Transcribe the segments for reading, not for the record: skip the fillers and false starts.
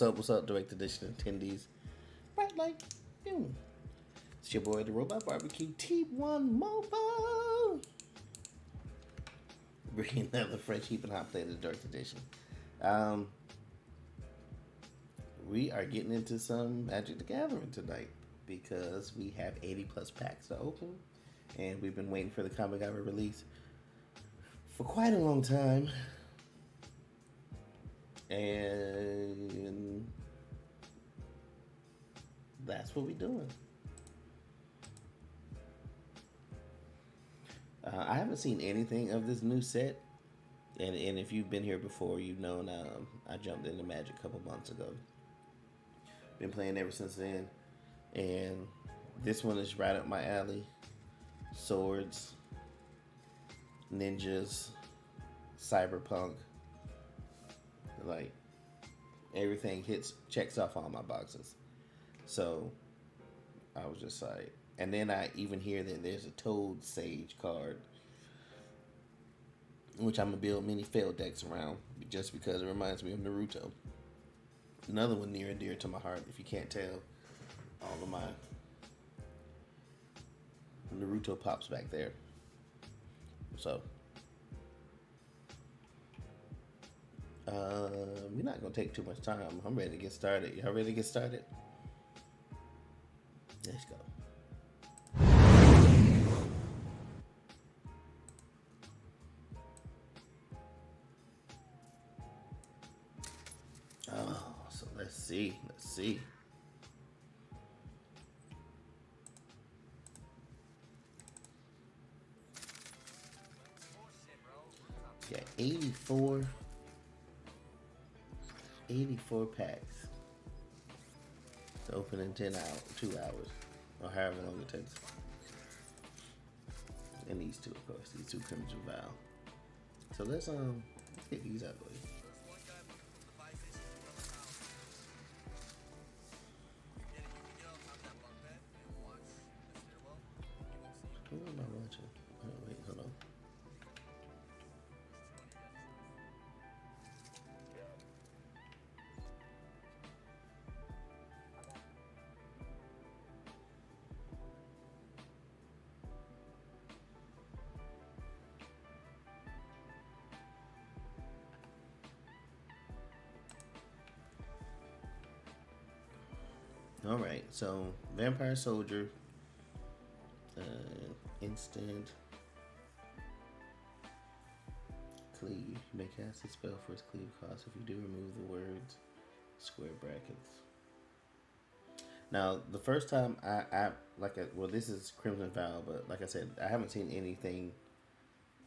What's up, Direct Edition attendees? Bright light, boom. It's your boy, the Robot Barbecue T1 Mobile. Bringing another fresh heap and hot play to the Direct Edition. We are getting into some Magic the Gathering tonight because we have 80 plus packs to open, and we've been waiting for the Kamigawa release for quite a long time. And that's what we're doing. I haven't seen anything of this new set, and if you've been here before, you've known I jumped into Magic a couple months ago. Been playing ever since then, and this one is right up my alley. Swords, ninjas, cyberpunk, like everything checks off all my boxes. So I was just like, and then I even hear that there's a Toad Sage card, which I'm gonna build many failed decks around just because it reminds me of Naruto. Another one near and dear to my heart, if you can't tell. All of my Naruto pops back there. So we're not gonna take too much time. I'm ready to get started. Y'all ready to get started? Let's go. Oh, so let's see. Yeah, 84 packs to open in 2 hours, or however long it takes. And these two, of course, these two Crimson Vow. So let's get these out of the way. What am I watching? Oh, wait, hold on. All right, so Vampire Soldier, instant cleave. You may cast a spell for its cleave cost if you do remove the words square brackets. Now, the first time this is Crimson Vow, but like I said, I haven't seen anything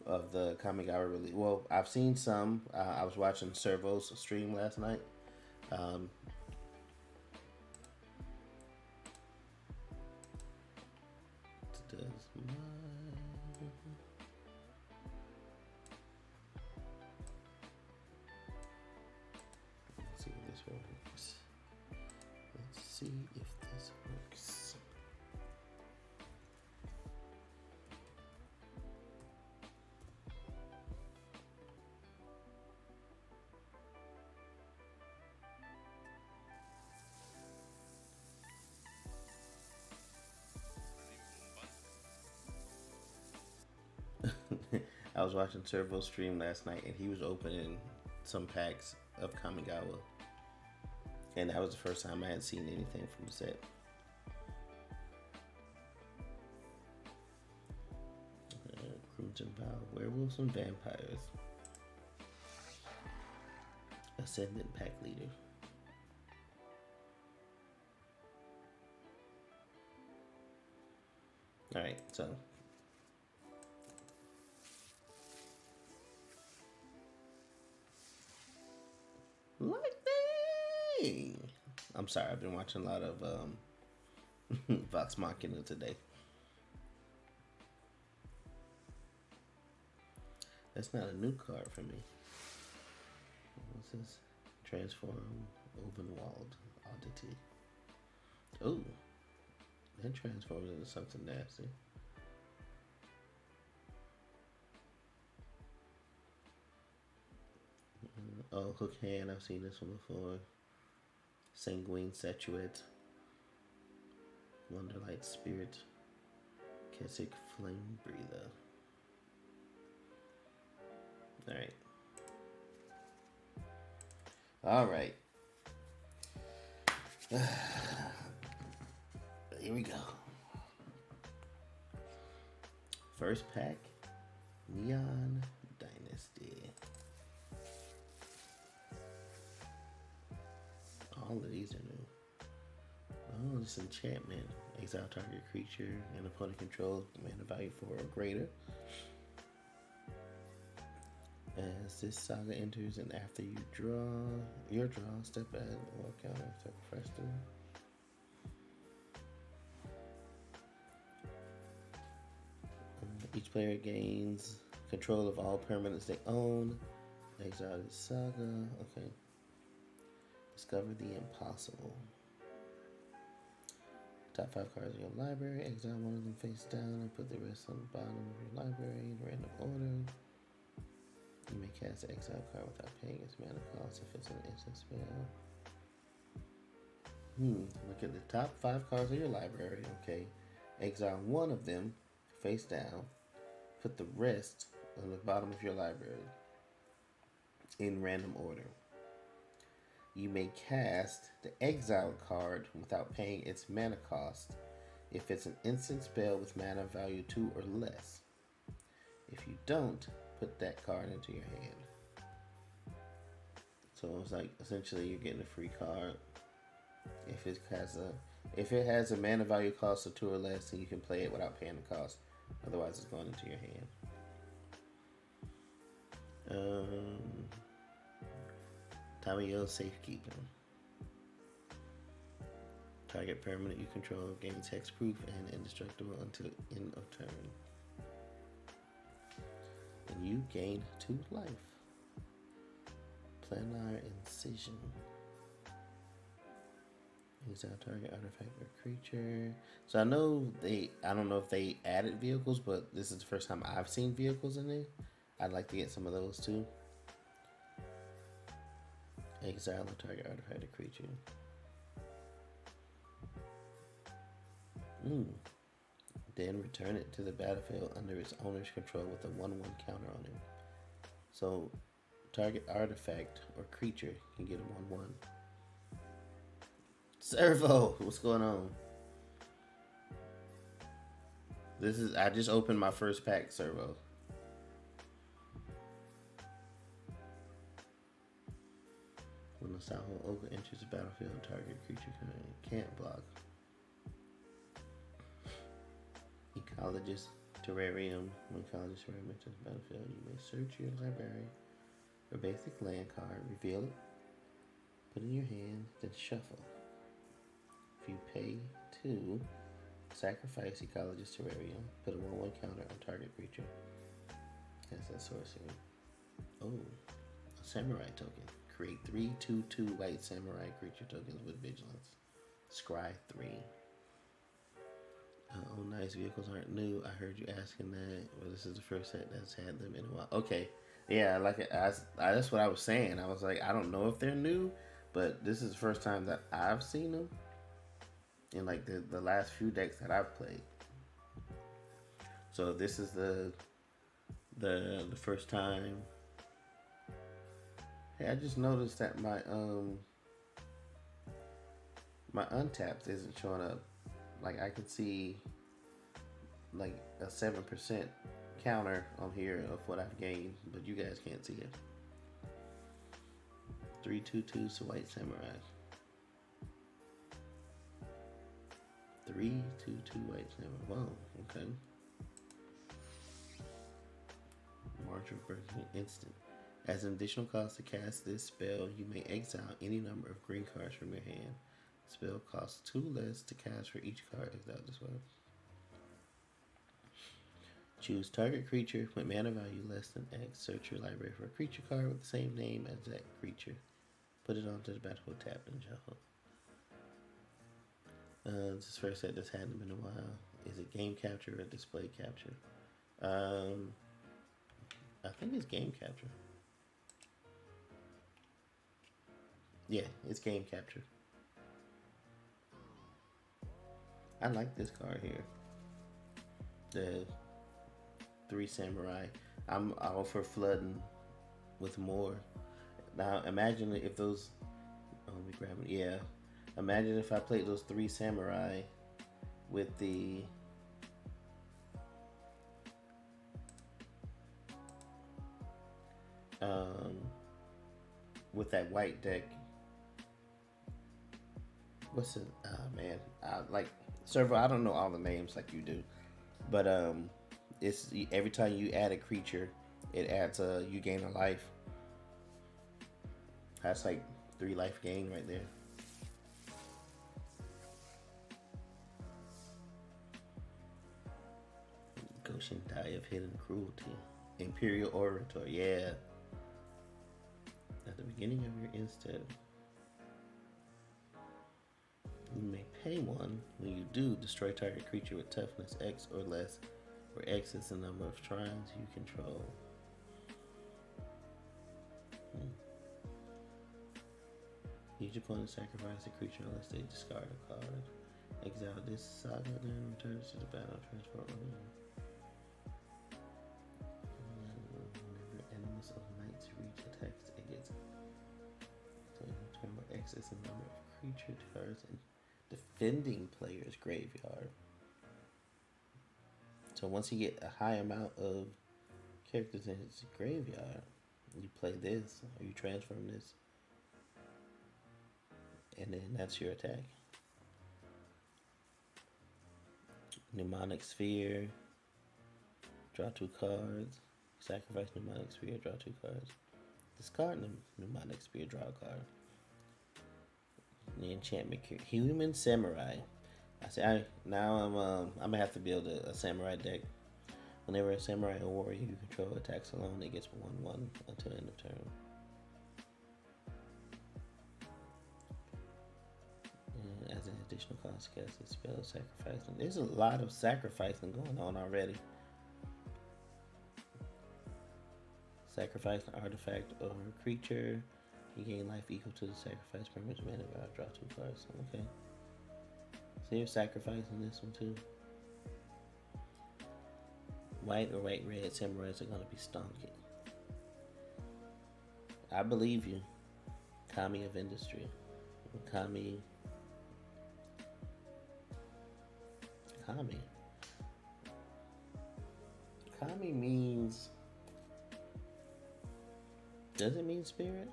of the Kamigawa release. Well, I've seen some. I was watching Servo's stream last night. Let's see if this works. I was watching Servo's stream last night, and he was opening some packs of Kamigawa, and that was the first time I had seen anything from the set. Crimson Vow, Werewolves and Vampires, Ascendant Pack Leader. Alright, so lightning! I'm sorry, I've been watching a lot of Vox Machina today. That's not a new card for me. What's this? Transform Ovenwald Oddity. Oh, that transforms into something nasty. Oh, Hook Hand, I've seen this one before. Sanguine Statuette, Wonderlight Spirit, Keswick Flame Breather. Alright. Alright. Here we go. First pack, Neon Dynasty. All of these are new. Oh, this enchantment. Exile target creature and opponent controls mana value 4 or greater. As this saga enters and after you draw your draw, step add or counter, sacrifice 3. Each player gains control of all permanents they own. Exile this saga. Okay. Discover the impossible. Top 5 cards in your library. Exile one of them face down and put the rest on the bottom of your library in random order. You may cast an exile card without paying its mana cost if it's an instant spell. Look at the top 5 cards of your library. Okay. Exile one of them face down. Put the rest on the bottom of your library in random order. You may cast the exile card without paying its mana cost if it's an instant spell with mana value 2 or less. If you don't, put that card into your hand. So it's like essentially you're getting a free card. If it has a mana value cost of 2 or less, then you can play it without paying the cost. Otherwise, it's going into your hand. Tamiyo Safekeeping. Target permanent you control gains hexproof and indestructible until end of turn. And you gain 2 life. Planar Incision. Exile target artifact or creature. So I don't know if they added vehicles, but this is the first time I've seen vehicles in there. I'd like to get some of those too. Exile a target artifact or creature. Then return it to the battlefield under its owner's control with a 1/1 counter on it. So target artifact or creature can get a 1/1. Servo, what's going on? I just opened my first pack, Servo. When the Saho Ogre enters the battlefield, target creature can't block. Ecologist Terrarium. When Ecologist Terrarium enters the battlefield, you may search your library for basic land card, reveal it, put it in your hand, then shuffle. If you pay 2, sacrifice Ecologist Terrarium, put a 1/1 counter on target creature. That's that sorcery. Oh, a Samurai token. Create 3 2/2 white Samurai creature tokens with vigilance. Scry 3. Oh, nice. Vehicles aren't new. I heard you asking that. Well, this is the first set that's had them in a while. Okay. Yeah, that's what I was saying. I was like, I don't know if they're new, but this is the first time that I've seen them in like the last few decks that I've played. So this is the first time. Hey, I just noticed that my untapped isn't showing up. Like I can see like a 7% counter on here of what I've gained, but you guys can't see it. 3 2/2 White Samurai. 3 2/2 White Samurai. Wow, okay. March of Birthing instant. As an additional cost to cast this spell, you may exile any number of green cards from your hand. The spell costs 2 less to cast for each card exiled this way. Choose target creature with mana value less than X. Search your library for a creature card with the same name as that creature. Put it onto the battlefield tapped and shuffle. This is first set that's hadn't been a while. Is it game capture or display capture? I think it's game capture. Yeah, it's game capture. I like this card here. The 3 Samurai. I'm all for flooding with more. Now imagine if those. Oh, let me grab it. Yeah. Imagine if I played those 3 Samurai with the. With that white deck. What's it? Man, like server. I don't know all the names like you do, but it's every time you add a creature, it adds you gain a life. That's like 3 life gain right there. Goshen Die of Hidden Cruelty. Imperial Orator, yeah. At the beginning of your instep, you may pay 1. When you do, destroy target creature with toughness X or less, where X is the number of shrines you control. Each opponent sacrifice a creature unless they discard a card. Exile this saga, then returns to the battle, transport one. Whenever enemies of knights reach attacks, it gets. So in turn where X is the number of creature cards in defending player's graveyard. So once you get a high amount of characters in his graveyard, you play this, or you transform this, and then that's your attack. Mnemonic Sphere, draw 2 cards, sacrifice Mnemonic Sphere, draw 2 cards. Discard Mnemonic Sphere, draw a card. The enchantment Human Samurai. I'm gonna have to build a samurai deck. Whenever a samurai or warrior you control attacks alone, it gets 1/1 until end of turn. And as an additional cost, cast a spell sacrificing. There's a lot of sacrificing going on already. Sacrifice an artifact or creature. You gain life equal to the sacrifice permanent mana. I'll draw 2 cards. Okay. So you're sacrificing this one too. White or white red samurais are gonna be stonking. I believe you. Kami of Industry. Kami. Kami means. Does it mean spirit?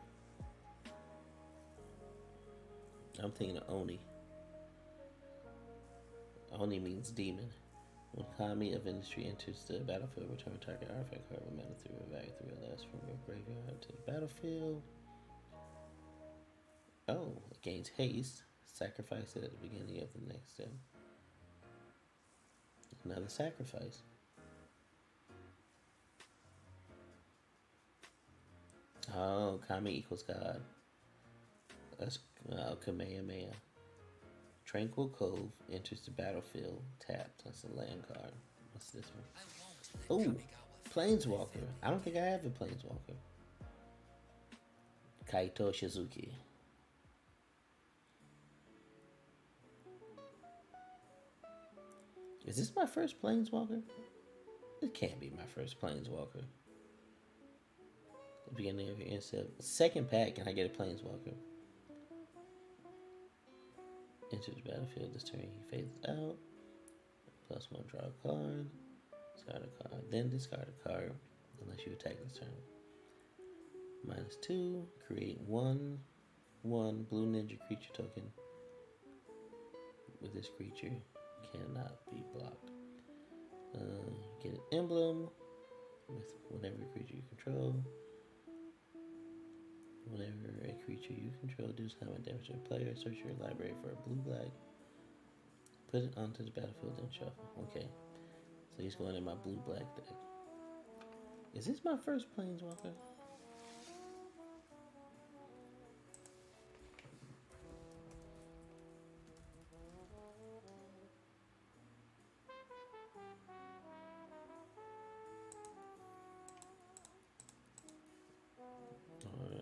I'm thinking of Oni. Oni means demon. When Kami of Industry enters the battlefield, return target artifact card with mana 3 or value 3 or less from your graveyard to the battlefield. Oh, it gains haste. Sacrifice it at the beginning of the next step. Another sacrifice. Oh, Kami equals God. That's Kamehameha. Tranquil Cove enters the battlefield tapped. That's a land card. What's this one? Oh, Planeswalker. I don't think I have a Planeswalker. Kaito Shizuki. Is this my first Planeswalker? It can't be my first Planeswalker. The beginning of your instep. Second pack, and I get a Planeswalker. Enters the battlefield this turn, he fades out. +1, draw a card. Discard a card. Then discard a card unless you attack this turn. -2, create 1/1 blue ninja creature token. With this creature, cannot be blocked. Get an emblem with whatever creature you control. Whenever a creature you control deals combat damage to a player, search your library for a blue-black. Put it onto the battlefield and shuffle. Okay. So he's going in my blue-black deck. Is this my first Planeswalker?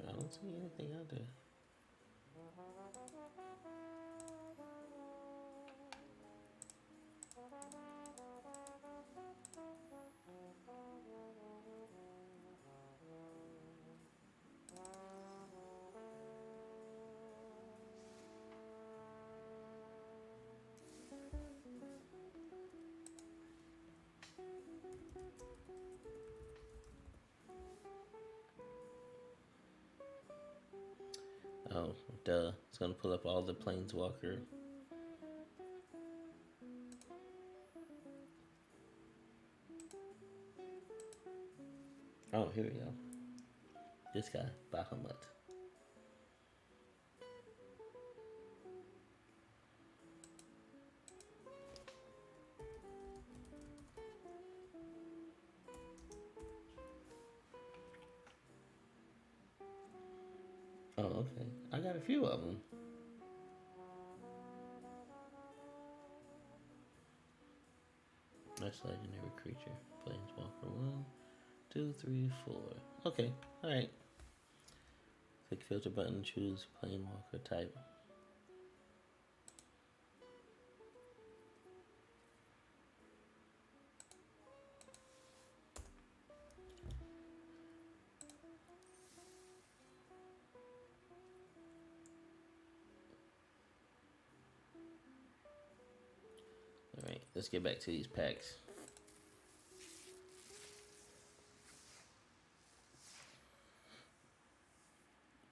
I don't see anything out there. Oh, duh. It's gonna pull up all the Planeswalker. Oh, here we go. This guy, Bahamut. Oh, okay. I got a few of them. That's legendary creature. Planeswalker 1, 2, 3, 4. Okay, alright. Click filter button, choose Planeswalker type. Alright, let's get back to these packs.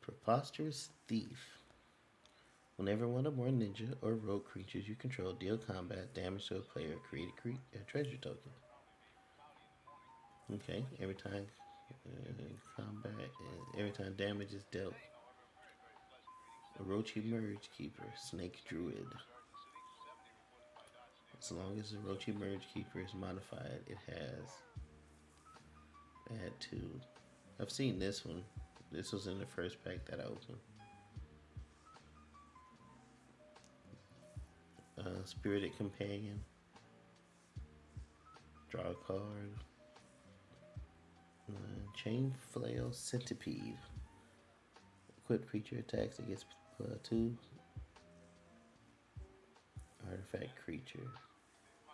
Preposterous Thief. Whenever one or more ninja or rogue creatures you control deal combat damage to a player, create a treasure token. Okay, every time every time damage is dealt. Orochi Merge Keeper, Snake Druid. As long as the Orochi Merge Keeper is modified, it has add 2. I've seen this one. This was in the first pack that I opened. Spirited Companion. Draw a card. Chain Flail Centipede. Equipped creature attacks against +2. Artifact creature.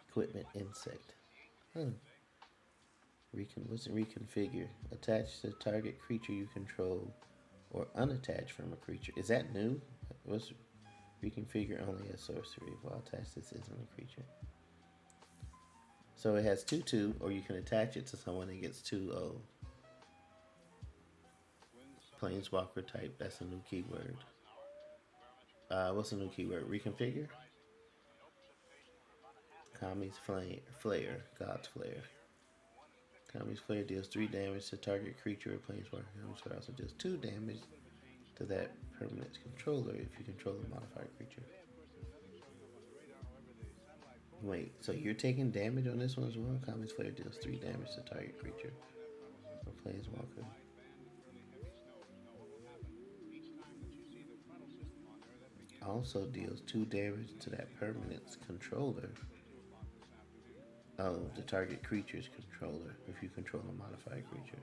Equipment insect. What's reconfigure? Attach to target creature you control or unattach from a creature. Is that new? What's reconfigure only a sorcery? Well, attach this isn't a creature. So it has 2/2, or you can attach it to someone and gets 2/0. Planeswalker type, that's a new keyword. What's a new keyword? Reconfigure? Kami's Flare, God's Flare. Kami's Flare deals 3 damage to target creature or planeswalker. Kami's Flare also deals 2 damage to that permanent's controller if you control a modified creature. Wait, so you're taking damage on this one as well? Kami's Flare deals 3 damage to target creature or planeswalker. Also deals 2 damage to that permanent's controller. Oh, the target creature's controller if you control a modified creature.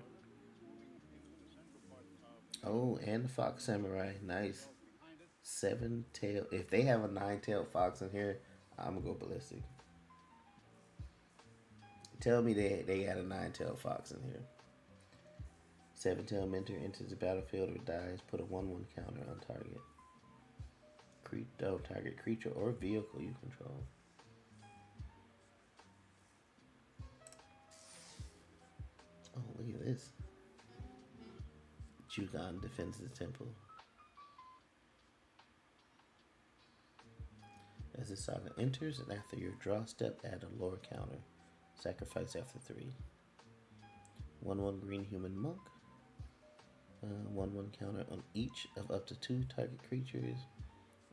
Oh, and the Fox Samurai. Nice. 7-tail. If they have a 9-tailed fox in here, I'm gonna go ballistic. Tell me they had a 9-tailed fox in here. 7-tailed mentor enters the battlefield or dies. Put a 1/1 counter on target. Target creature or vehicle you control. Oh, look at this. Jugon defends the temple. As the saga enters, and after your draw step, add a lore counter. Sacrifice after 3. 1/1 green human monk. 1/1 counter on each of up to 2 target creatures.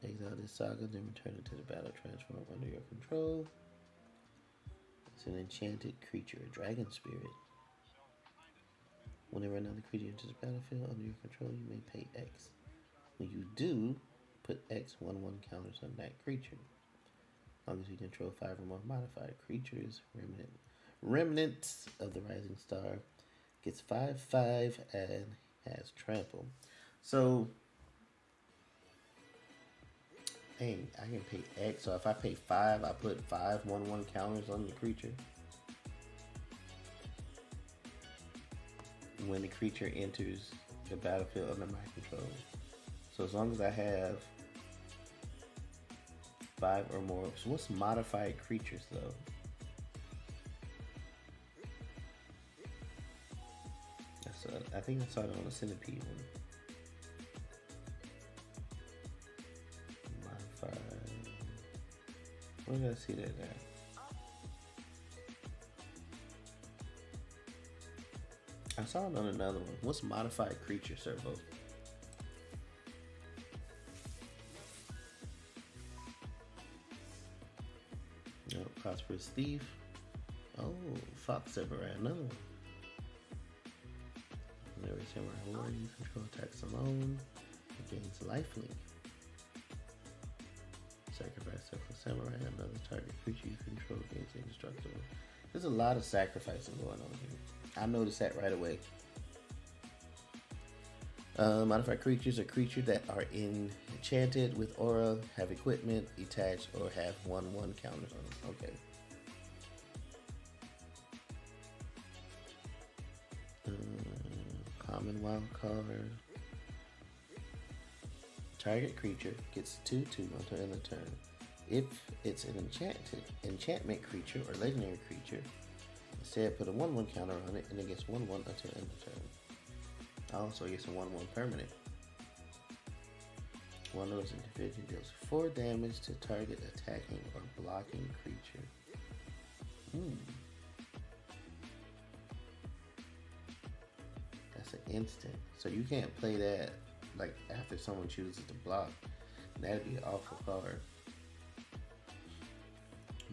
Exile this saga, then return it to the battle transform under your control. It's an enchanted creature, a dragon spirit. Whenever another creature enters the battlefield under your control, you may pay X. When you do, put X 1/1 counters on that creature. As long as you control 5 or more modified creatures, Remnants of the Rising Star gets 5/5 and has trample. So, dang, I can pay X. So if I pay 5, I put 5 1/1 counters on the creature. When the creature enters the battlefield under my control. So as long as I have 5 or more. So what's modified creatures though? I think I saw it on the centipede one. Where did I see that at? I saw it on another one. What's modified creature servo? No, prosperous thief. Oh, fox samurai, another one. Every samurai warrior you control attacks alone. It gains lifelink. Sacrifice several samurai, another target creature you control gains indestructible. There's a lot of sacrificing going on here. I noticed that right away. Modified creatures are creatures that are enchanted with aura, have equipment attached, or have 1/1 counters on them. Okay. Common wild card. Target creature gets 2/2 until end of turn. If it's an enchantment creature or legendary creature, instead put a 1/1 counter on it and it gets 1/1 until end of turn. Also gets a 1/1 permanent. One of those individuals deals 4 damage to target attacking or blocking creature. That's an instant. So you can't play that like after someone chooses to block. That'd be an awful card.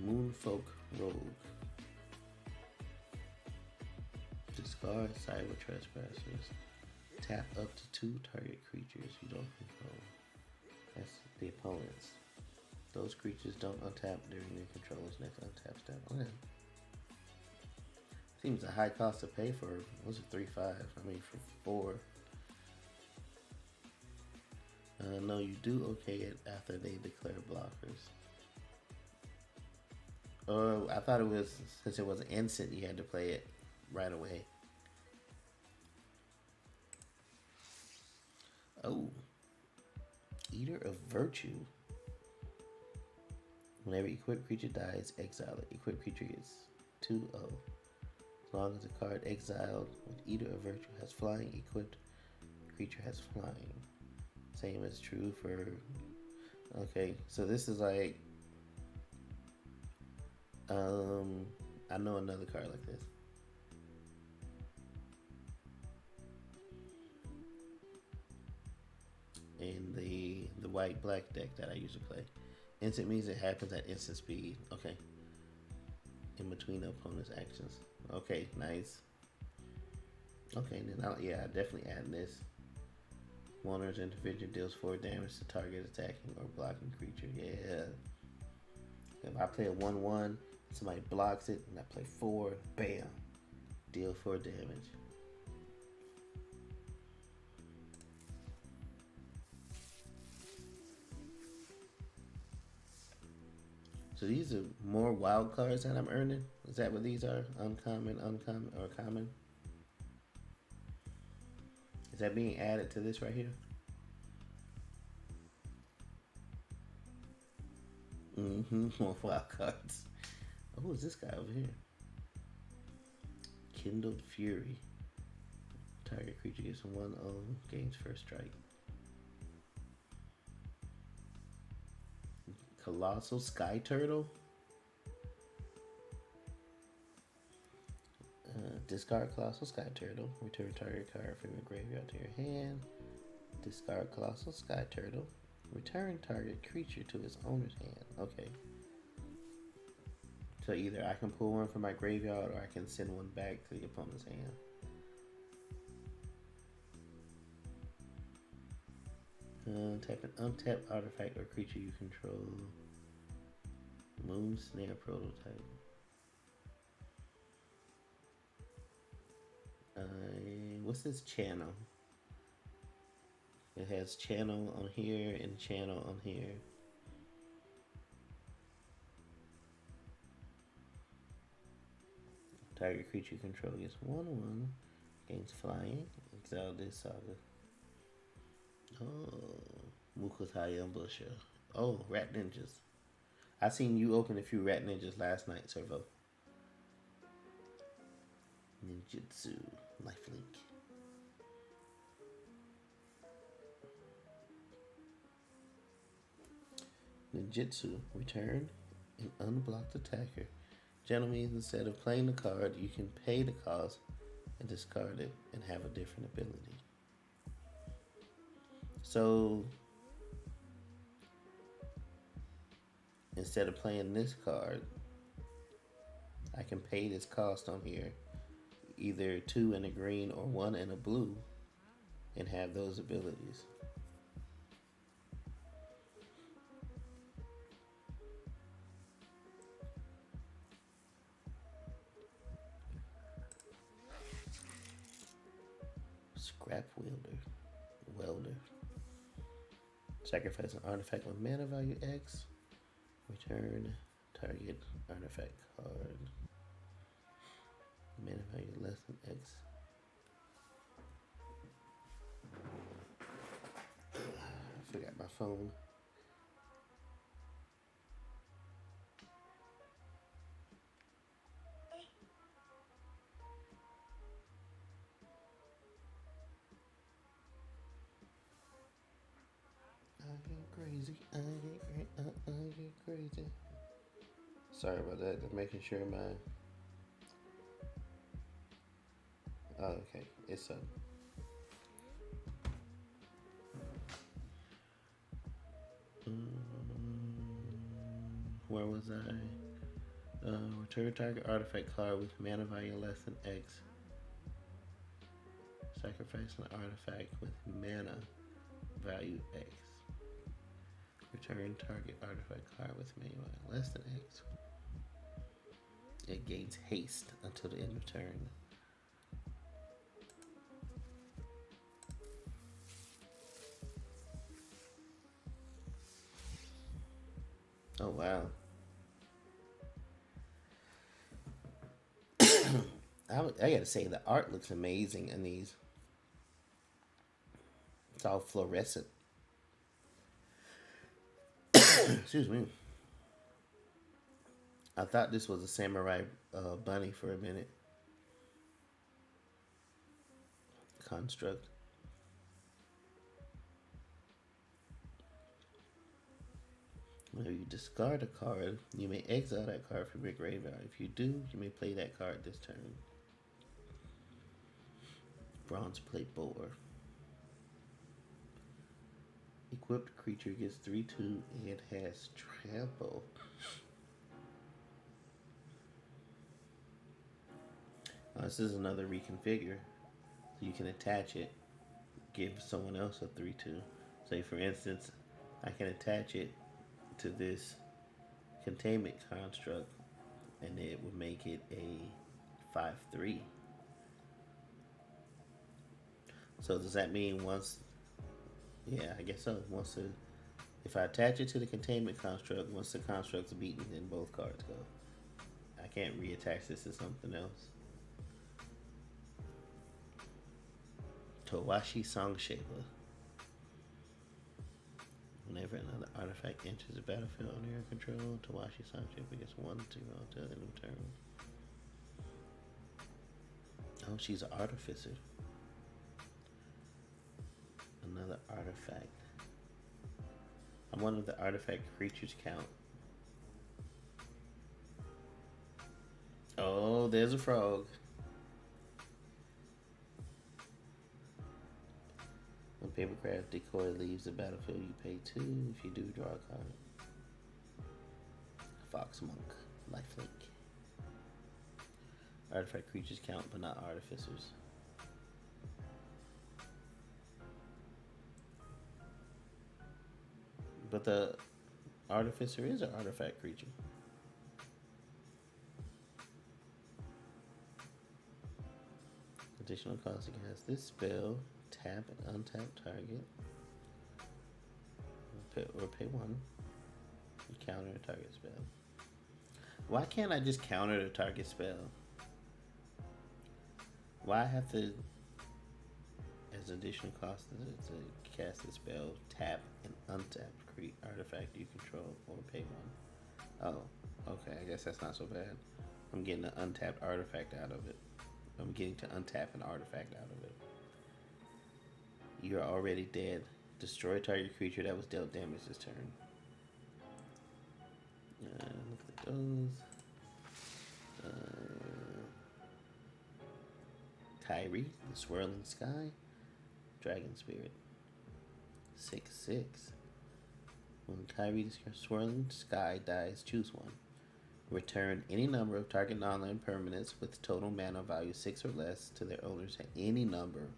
Moonfolk Rogue. Discard Cyber Trespassers. Tap up to 2 target creatures you don't control. That's the opponents. Those creatures don't untap during their controller's next untap step. Okay. Seems a high cost to pay for, what's it, 3/5? I mean, for 4. No, you do okay it after they declare blockers. Or I thought it was, since it was an instant, you had to play it right away. Oh. Eater of Virtue. Whenever equipped creature dies, exile it. Equipped creature gets 2/0. As long as the card exiled with Eater of Virtue has flying, equipped creature has flying. Same is true for... Okay, so this is like... I know another card like this. In the white-black deck that I usually play. Instant means it happens at instant speed. Okay. In between the opponent's actions. Okay, nice. Okay, then I definitely add this. One or individual deals 4 damage to target attacking or blocking creature. Yeah. If I play a 1/1, somebody blocks it, and I play 4, bam. Deal 4 damage. So these are more wild cards that I'm earning? Is that what these are? Uncommon, or common? Is that being added to this right here? More wild cards. Oh, who is this guy over here? Kindled Fury. Target creature gets 1/0, gains first strike. Colossal Sky Turtle. Discard Colossal Sky Turtle. Return target card from your graveyard to your hand. Discard Colossal Sky Turtle. Return target creature to its owner's hand. Okay. So either I can pull one from my graveyard or I can send one back to the opponent's hand. Tap an untapped artifact or creature you control. Moon Snare Prototype. What's this channel? It has channel on here and channel on here. Target creature you control gets 1/1, gains flying. Exile this saga. Oh, Mukotai Ambusher. Oh, Rat Ninjas. I seen you open a few Rat Ninjas last night, Servo. Ninjutsu. Lifelink. Ninjutsu. Return. an unblocked attacker. General means instead of playing the card, you can pay the cost and discard it and have a different ability. So instead of playing this card, I can pay this cost on here, either 2 in a green or 1 in a blue, and have those abilities. Scrap welder. Sacrifice an artifact with mana value X. Return target artifact card. Mana value less than X. I forgot my phone. I get crazy. Sorry about that. I'm making sure my. Oh, okay. It's up. Where was I? Return target artifact card with mana value less than X. Sacrifice an artifact with mana value X. Return target artifact card with mana value less than X. It gains haste until the end of turn. Oh wow. I gotta say, the art looks amazing in these. It's all fluorescent. Excuse me. I thought this was a samurai bunny for a minute. Construct. When you discard a card, you may exile that card from your graveyard. If you do, you may play that card this turn. Bronze plate boar. Equipped creature gets 3/2 and has trample. This is another reconfigure. So you can attach it, give someone else a 3/2. Say for instance, I can attach it to this containment construct and it would make it a 5/3. So does that mean once, yeah, I guess so. If I attach it to the containment construct, once the construct's beaten, then both cards go. I can't reattach this to something else. Towashi Songshaper. Whenever another artifact enters the battlefield under your control, Towashi Songshaper gets 1/0 until the end of turn. Oh, she's an artificer. Another artifact. I wonder if the artifact creatures count. Oh, there's a frog. When Papercraft Decoy leaves the battlefield, you pay 2. If you do, draw a card. Fox Monk. Lifelink. Artifact creatures count, but not artificers. But the artificer is an artifact creature. Additional cost against this spell. Tap and untap target. Or pay 1. Counter a target spell. Why can't I just counter the target spell? Why I have to, as additional cost to cast the spell, tap and untap, create artifact you control, or pay 1? Oh, okay, I guess that's not so bad. I'm getting an untapped artifact out of it. I'm getting to untap an artifact out of it. You're already dead. Destroy target creature that was dealt damage this turn. Look at those. Kyrie, the Swirling Sky, Dragon Spirit. 6/6. When Kyrie, the Swirling Sky dies, choose one. Return any number of target non-land permanents with total mana value 6 or less to their owners at any number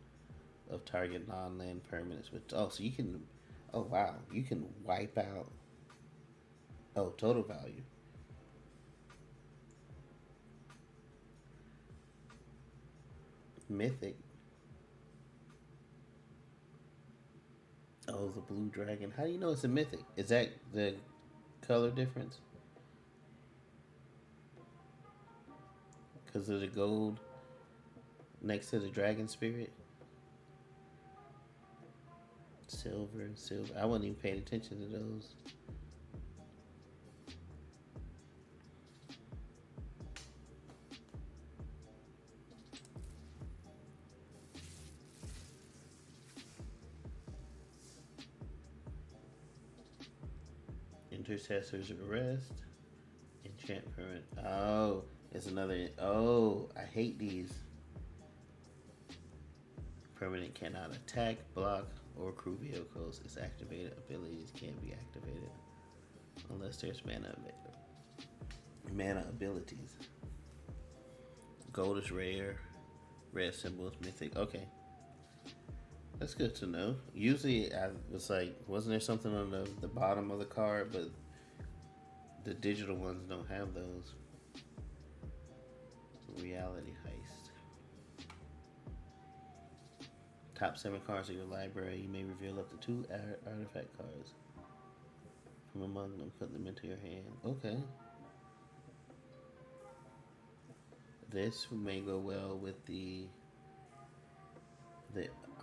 of target non-land permanents with. Oh, so you can. Oh, wow. You can wipe out. Oh, total value. Mythic. Oh, the blue dragon. How do you know it's a mythic? Is that the color difference? Because of the gold next to the dragon spirit? Silver. I wasn't even paying attention to those. Intercessor's Arrest. Enchantment. Oh, it's another. Oh, I hate these. Permanent cannot attack, block, or crew vehicles. Its activated abilities can't be activated unless there's mana abilities. Gold is rare. Red symbol is mythic. Okay. That's good to know. Usually I was like, wasn't there something on the bottom of the card, but the digital ones don't have those. Reality Heist. Top 7 cards of your library. You may reveal up to 2 artifact cards from among them. Put them into your hand. Okay. This may go well with the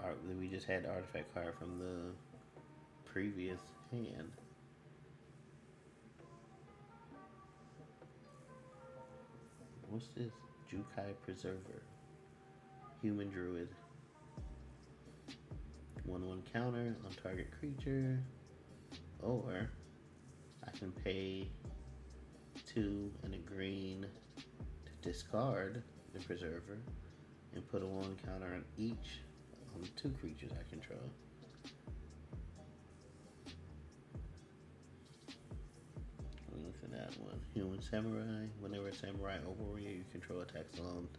art. We just had the artifact card from the previous hand. What's this? Jukai Preserver. Human Druid. 1/1 counter on target creature. Or I can pay 2 and a green to discard the Preserver and put a 1 counter on each on the 2 creatures I control. Look at that one. Human Samurai. Whenever a Samurai or warrior you control attacks alone,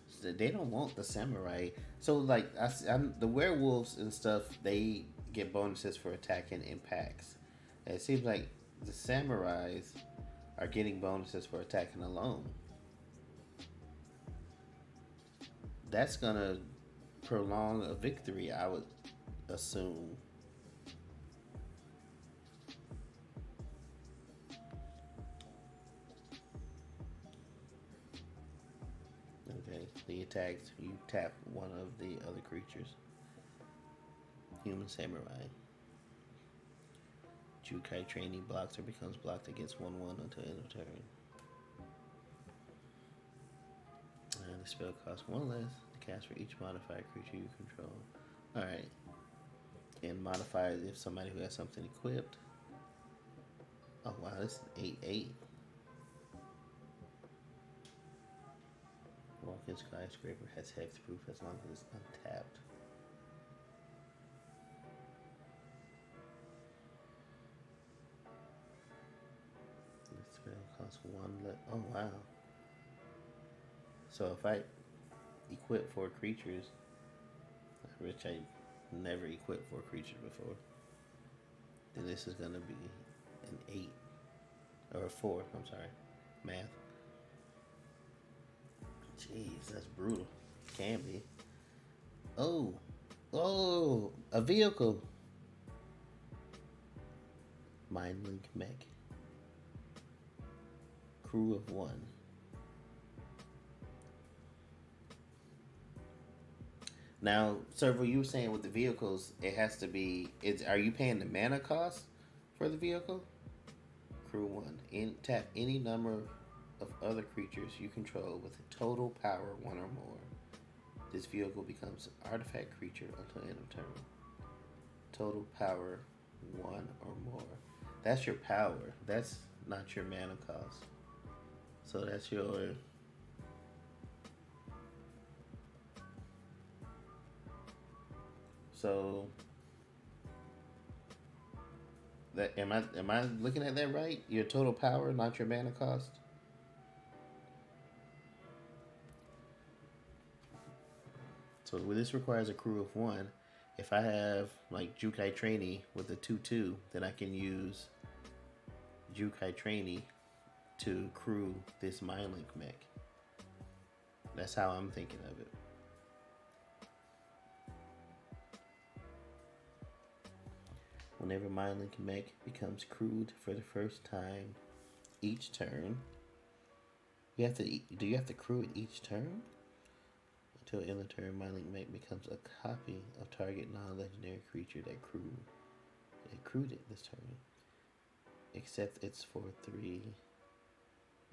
so they don't want the Samurai. So like the werewolves and stuff, they get bonuses for attacking in packs. And it seems like the Samurais are getting bonuses for attacking alone. That's gonna prolong a victory, I would assume. Okay, the attacks, you tap one of the other creatures. Human Samurai. Jukai Trainee blocks or becomes blocked against 1/1 until end of turn. And the spell costs 1 less to cast for each modified creature you control. Alright. And modify if somebody who has something equipped. Oh wow, this is 8/8. Walking Skyscraper has hexproof as long as it's untapped. This spell costs 1 less. Oh wow. So if I equip 4 creatures, which I never equipped 4 creatures before, then this is going to be an 8. Or a 4, I'm sorry. Math. Jeez, that's brutal. Can be. Oh, a vehicle. Mindlink Mech. Crew of 1. Now, Servo, you were saying with the vehicles, it has to be. Are you paying the mana cost for the vehicle? Crew 1. Tap any number of other creatures you control with a total power 1 or more. This vehicle becomes an artifact creature until end of turn. Total power 1 or more. That's your power. That's not your mana cost. So that's your. So that am I looking at that right? Your total power, not your mana cost. So this requires a crew of one. If I have like Jukai Trainee with a 2/2, then I can use Jukai Trainee to crew this Mind Link mech. That's how I'm thinking of it. Whenever Mind Link mech becomes crewed for the first time each turn, you have to. Do you have to crew it each turn? Until end of turn, Mind Link mech becomes a copy of target non-legendary creature that crewed it this turn. Except it's for 3.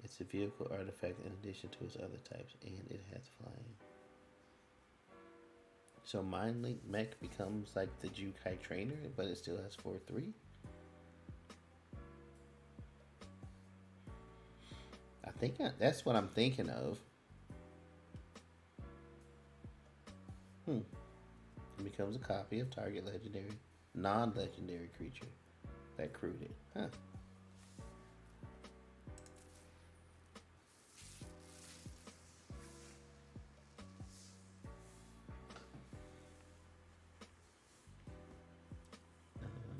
It's a vehicle artifact in addition to its other types, and it has flying. So Mind Link mech becomes like the Jukai trainer, but it still has 4/3. I think that's what I'm thinking of. It becomes a copy of target legendary, non-legendary creature that crewed it. Huh.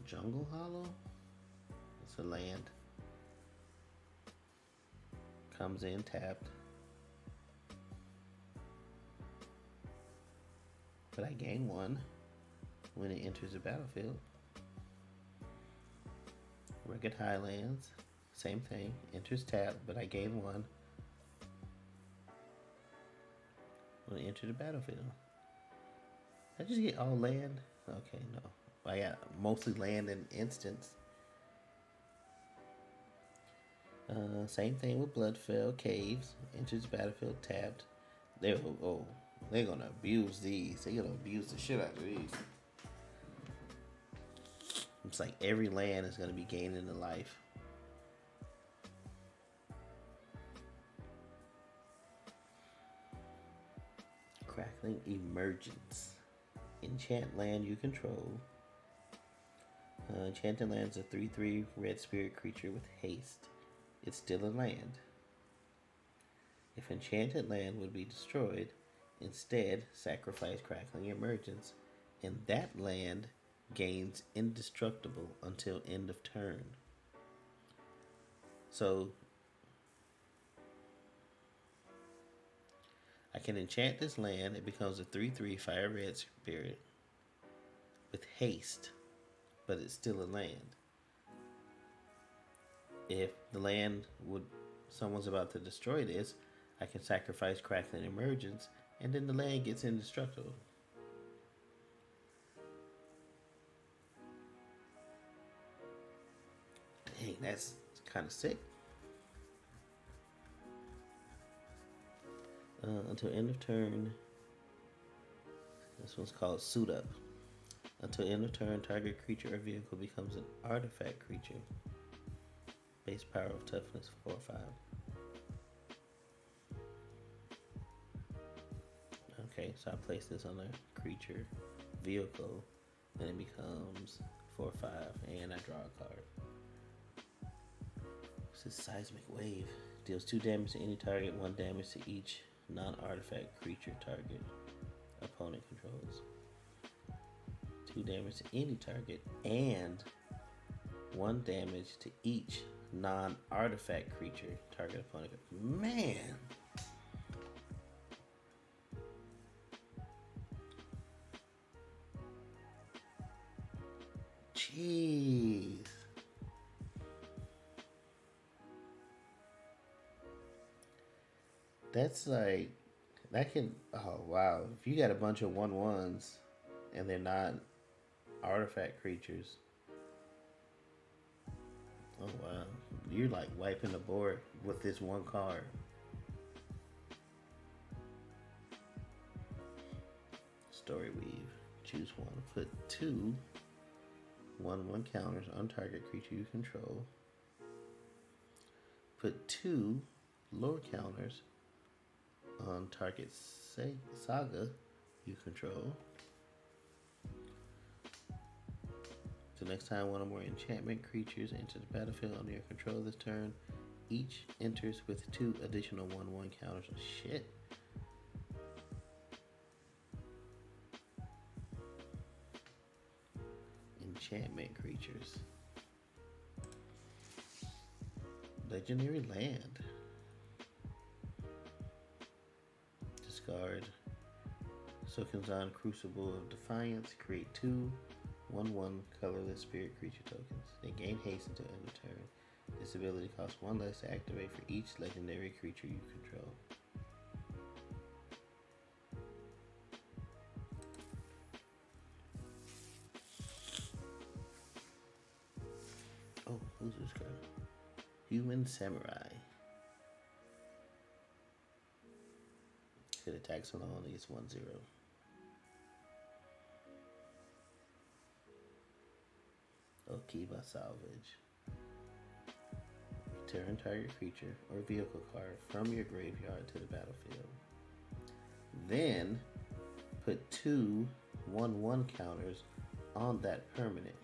Jungle Hollow? It's a land. Comes in tapped. But I gain 1 when it enters the battlefield. Rugged Highlands, same thing. Enters tapped, but I gain 1 when it enters the battlefield. I just get all land? Okay, no. I got mostly land and instance. Same thing with Bloodfell Caves. Enters battlefield tapped. They're gonna abuse these. They're gonna abuse the shit out of these. It's like every land is gonna be gaining a life. Crackling Emergence. Enchant land you control. Enchanted Land is a 3/3 red spirit creature with haste. It's still a land. If Enchanted Land would be destroyed, instead sacrifice Crackling Emergence, and that land gains indestructible until end of turn. So I can enchant this land. It becomes a 3/3 fire red spirit with haste, but it's still a land. If the land someone's about to destroy this, I can sacrifice Crackling Emergence, and then the land gets indestructible. Dang, that's kind of sick. Until end of turn. This one's called Suit Up. Until end of turn, target creature or vehicle becomes an artifact creature. Base power of toughness 4 or 5. Okay, so I place this on a creature vehicle, and it becomes 4 or 5, and I draw a card. This is Seismic Wave. Deals 2 damage to any target, 1 damage to each non-artifact creature target opponent controls. 2 damage to any target, and 1 damage to each non-artifact creature target opponent. Man! Jeez. That's like, that can, oh wow. If you got a bunch of 1/1s and they're not artifact creatures, oh wow. You're like wiping the board with this one card. Story Weave. Choose one. Put 2 1/1 counters on target creature you control. Put 2 lore counters on target saga you control. So next time one or more enchantment creatures enter the battlefield under your control this turn, each enters with 2 additional 1/1 counters. Oh, shit. Enchantment creatures. Legendary Land. Discard Sokinzan Crucible of Defiance. Create 2 1/1 colorless spirit creature tokens. They gain haste until end of turn. This ability costs 1 less to activate for each legendary creature you control. Oh, who's this guy? Human Samurai. Could attack alone against 1/0. Okiba Salvage. Return target creature or vehicle card from your graveyard to the battlefield. Then put 2 1/1 counters on that permanent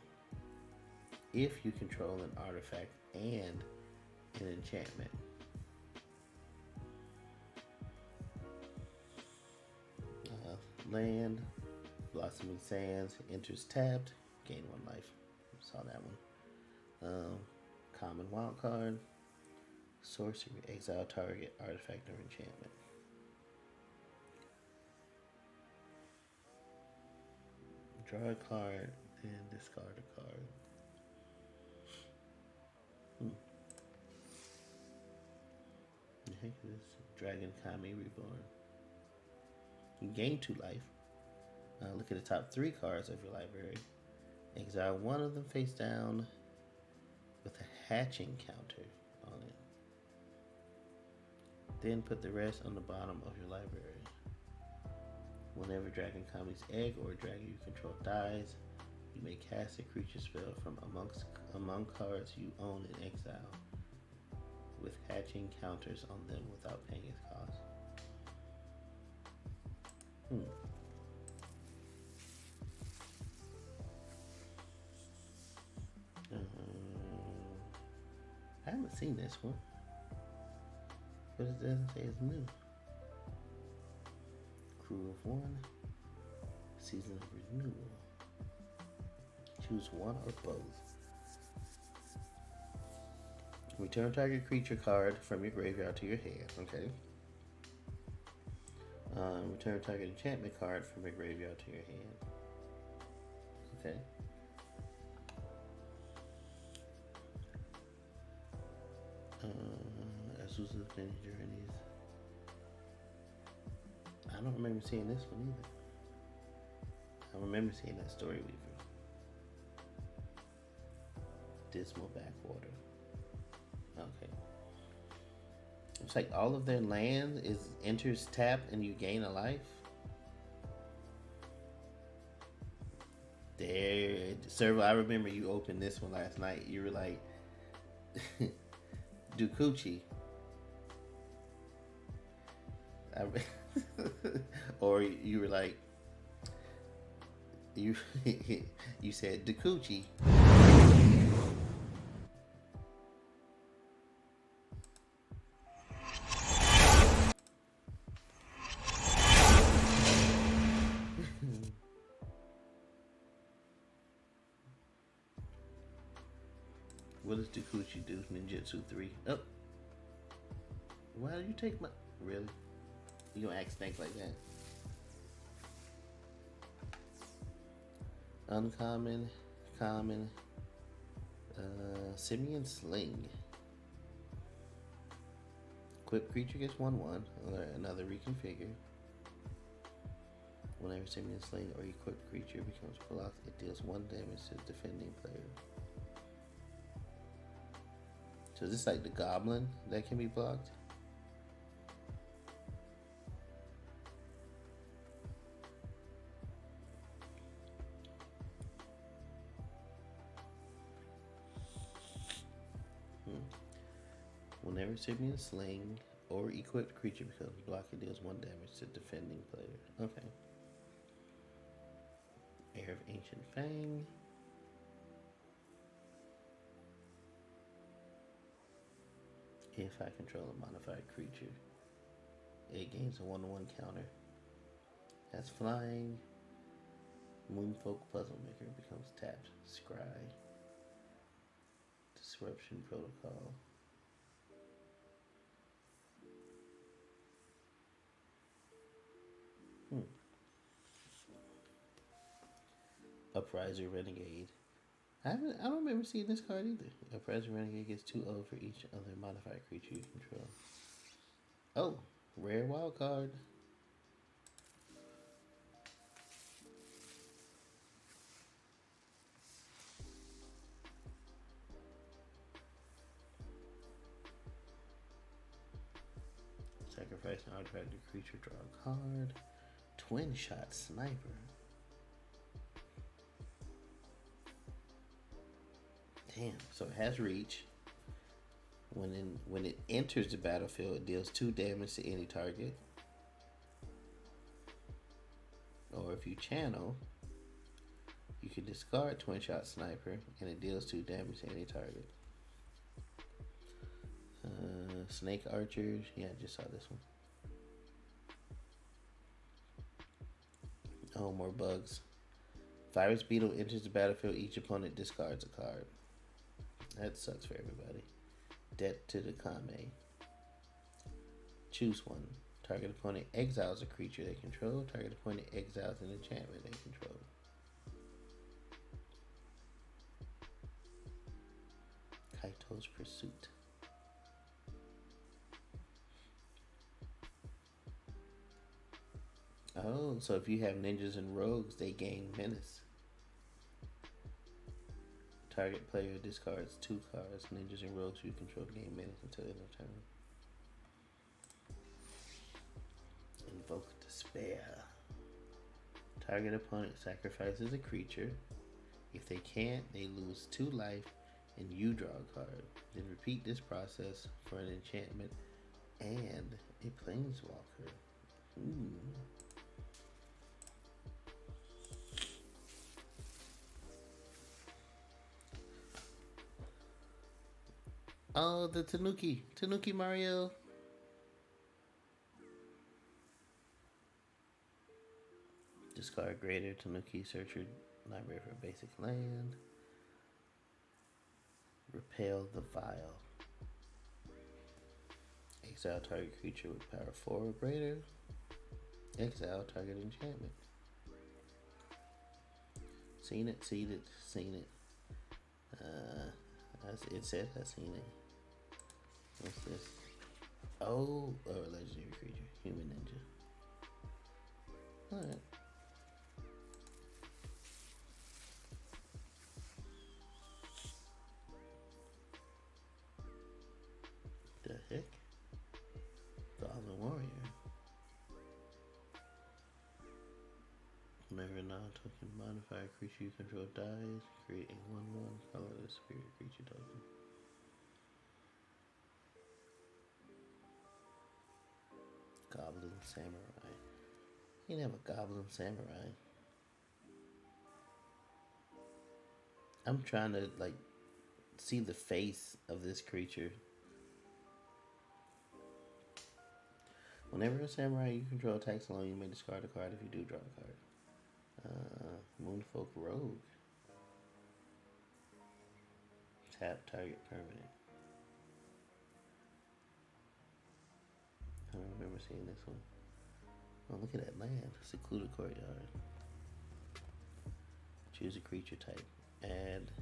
if you control an artifact and an enchantment. Land, Blossoming Sands, enters tapped, gain 1 life. Saw that one. Common wild card, sorcery, exile target, artifact or enchantment. Draw a card and discard a card. The heck is this? Dragon Kami Reborn. You gain 2 life. Look at the top 3 cards of your library. Exile 1 of them face down with a hatching counter on it. Then put the rest on the bottom of your library. Whenever Dragon Kami's egg or a dragon you control dies, you may cast a creature spell from among cards you own in exile with hatching counters on them without paying its cost. I haven't seen this one, but it doesn't say it's new. Crew of 1, Season of Renewal. Choose 1 or both. Return target creature card from your graveyard to your hand. Okay. Return target enchantment card from your graveyard to your hand. Okay. Azusa's Many Journeys. I don't remember seeing this one either. I remember seeing that Story Weaver. Dismal Backwater. Okay. It's like all of their land enters tap and you gain a life. There, Servo, I remember you opened this one last night. You were like, Dukuchi. Or you were like, you said Dukuchi. What does Dukuchi do? Ninjutsu 3. Oh. Why did you take my... Really? You gonna act snake like that? Uncommon, common, Simian Sling. Equipped creature gets 1/1. Another reconfigure. Whenever Simian Sling or equipped creature becomes blocked, it deals 1 damage to the defending player. So is this like the goblin that can be blocked? Whenever Simian Sling or equipped creature becomes blocked and deals 1 damage to defending player. Okay. Heir of Ancient Fang. If I control a modified creature, it gains a 1/1 counter. That's flying. Moonfolk Puzzle Maker becomes tapped. Scry. Disruption Protocol. Upriser Renegade. I don't remember seeing this card either. Upriser Renegade gets 2/0 for each other modified creature you control. Oh, rare wild card. Sacrifice an artifact to creature, draw a card. Twin Shot Sniper. Damn, so it has reach. When it enters the battlefield, it deals 2 damage to any target. Or if you channel, you can discard Twin Shot Sniper and it deals 2 damage to any target. Snake Archers, yeah, I just saw this one. Oh, more bugs. Virus Beetle enters the battlefield, each opponent discards a card. That sucks for everybody. Debt to the Kame. Choose one. Target opponent exiles a creature they control. Target opponent exiles an enchantment they control. Kaito's Pursuit. Oh, so if you have ninjas and rogues, they gain menace. Target player discards 2 cards. Ninjas and rogues you control gain menace until end of turn. Invoke Despair. Target opponent sacrifices a creature. If they can't, they lose 2 life and you draw a card. Then repeat this process for an enchantment and a planeswalker. Ooh. Oh, the Tanuki Mario. Discard Greater Tanuki, search your library for a basic land. Repel the Vial. Exile target creature with power 4 or greater. Exile target enchantment. Seen it. It said I've seen it. What's this? Oh, legendary creature. Human Ninja. Alright. The heck? Goblin Warrior. Whenever a non-token modifier creature you control dies, create a 1/1 colorless spirit creature token. Goblin Samurai. You can have a Goblin Samurai. I'm trying to see the face of this creature. Whenever a samurai you control attacks alone, you may discard a card if you do draw a card. Moonfolk Rogue. Tap target permanent. I don't remember seeing this one. Oh, look at that land. Secluded Courtyard. Choose a creature type. Add.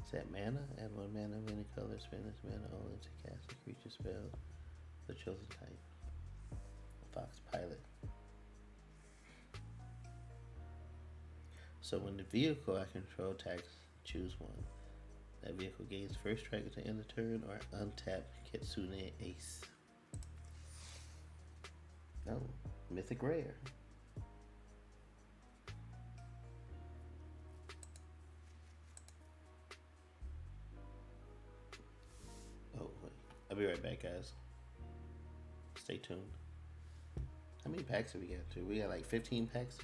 Is that mana? Add 1 mana of any color. Spend this mana only to cast a creature spell. The chosen type. Fox Pilot. So when the vehicle I control attacks, choose one. That vehicle gains first strike at the end of the turn or untap Kitsune Ace. Oh, Mythic Rare. Oh, wait. I'll be right back, guys. stay tuned. How many packs have we got to? We got like 15 packs.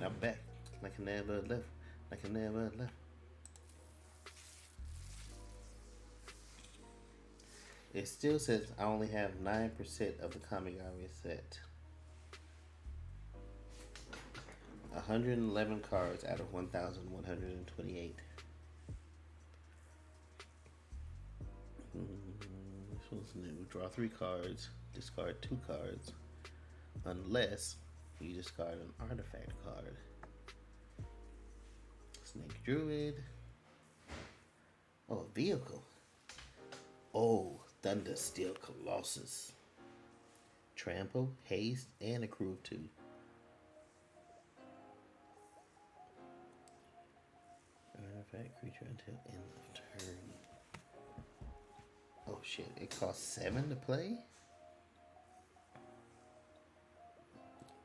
I'm back. Like I never left. Like I never left. It still says I only have 9% of the Kamigawa set. 111 cards out of 1,128. This one's new. Draw 3 cards. Discard 2 cards. Unless you discard an artifact card. Snake Druid. Oh, a vehicle. Oh, Thunder Steel Colossus. Trample, Haste, and a crew of 2. Artifact creature until end of turn. Oh shit, it costs 7 to play?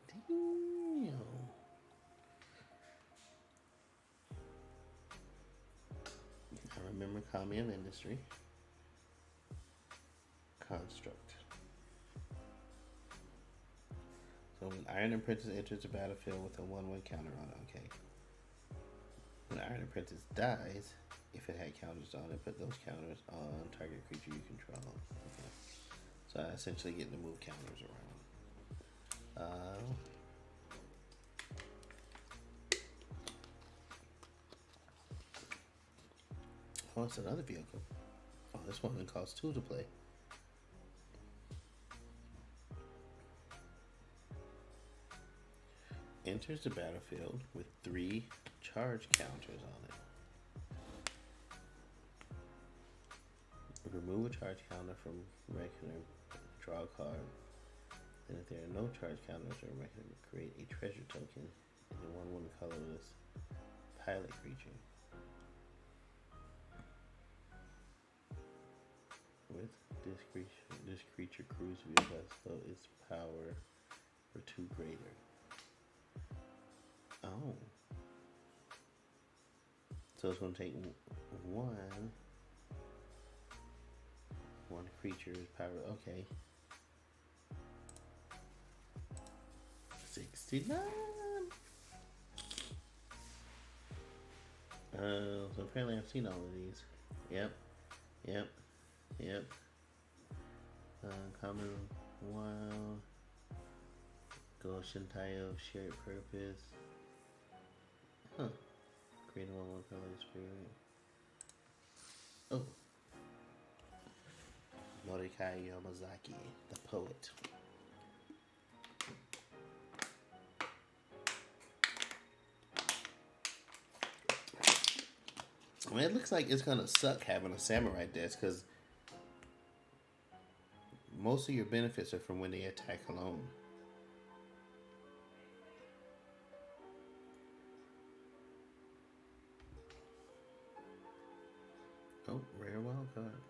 Damn. I remember Kamigawa Industry. Construct. So when Iron Apprentice enters the battlefield with a 1/1 counter on it, okay. When Iron Apprentice dies, if it had counters on it, put those counters on target creature you control. Okay. So I essentially get to move counters around. Oh, it's another vehicle. Oh, this one costs 2 to play. Enters the battlefield with 3 charge counters on it. Remove a charge counter from regular, draw a card. And if there are no charge counters or regular, create a treasure token in a 1/1 colorless pilot creature. With this creature crews via vessel, its power for 2 greater. Oh. So it's going to take one creature's power. Okay. 69. So apparently I've seen all of these. Yep. Common Wild. Goshen Tayo, Shared Purpose. Huh. Create a 1/1 color spirit. Oh. Mordecai Yamazaki, the poet. I mean, it looks like it's gonna suck having a samurai desk because most of your benefits are from when they attack alone. Oh, rare wild card.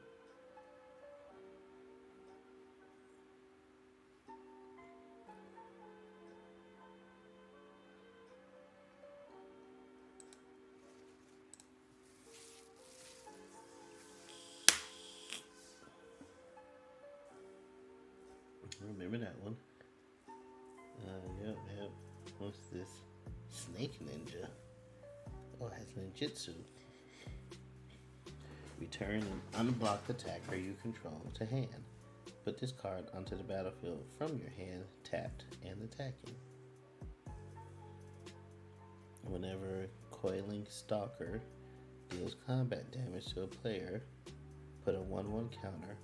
Remember that one. Yep. What's this? Snake Ninja. Oh, it has ninjutsu. Return an unblocked attacker you control to hand. Put this card onto the battlefield from your hand, tapped and attacking. Whenever Coiling Stalker deals combat damage to a player, put a 1/1 counter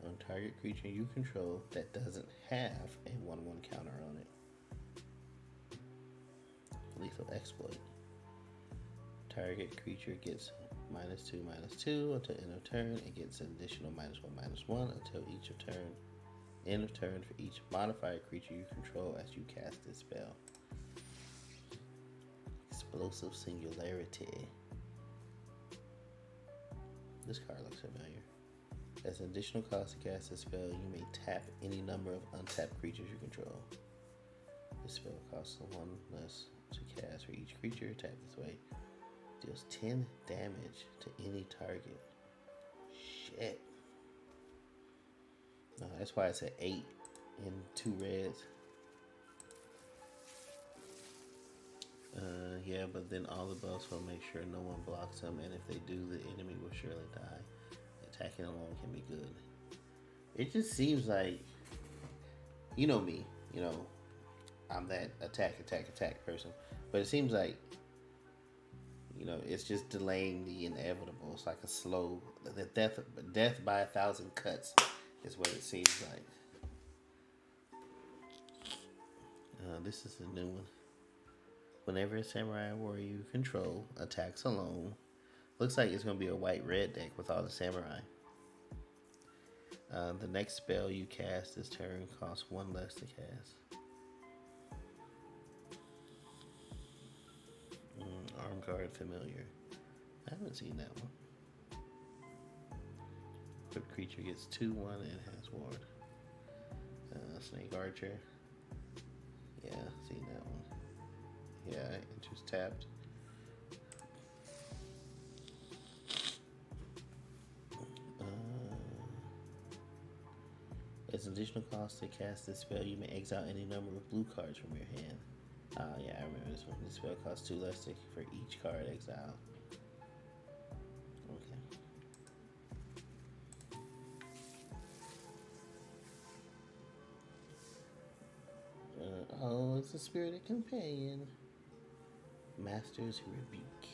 on target creature you control that doesn't have a 1/1 counter on it. Lethal Exploit. Target creature gets -2/-2 until end of turn. It gets an additional -1/-1 until end of turn for each modified creature you control as you cast this spell. Explosive Singularity. This card looks familiar. As an additional cost to cast this spell, you may tap any number of untapped creatures you control. This spell costs 1 less to cast for each creature tapped this way. Deals 10 damage to any target. Shit. No, that's why it's at 8 and 2 reds. Yeah, but then all the buffs will make sure no one blocks them, and if they do, the enemy will surely die. Attacking alone can be good. It just seems like, you know me, I'm that attack person, but it seems like, it's just delaying the inevitable. It's like a slow, the death by 1,000 cuts is what it seems like. This is a new one. Whenever a samurai warrior you control attacks alone, looks like it's going to be a white-red deck with all the samurai. The next spell you cast this turn costs 1 less to cast. Arm Guard Familiar. I haven't seen that one. Equipped creature gets 2/1 and has ward. Snake Archer. Yeah, seen that one. Yeah, interest tapped. As an additional cost to cast this spell, you may exile any number of blue cards from your hand. Yeah, I remember this one. This spell costs 2 less for each card exiled. Okay. Oh, it's a Spirited Companion. Master's Rebuke.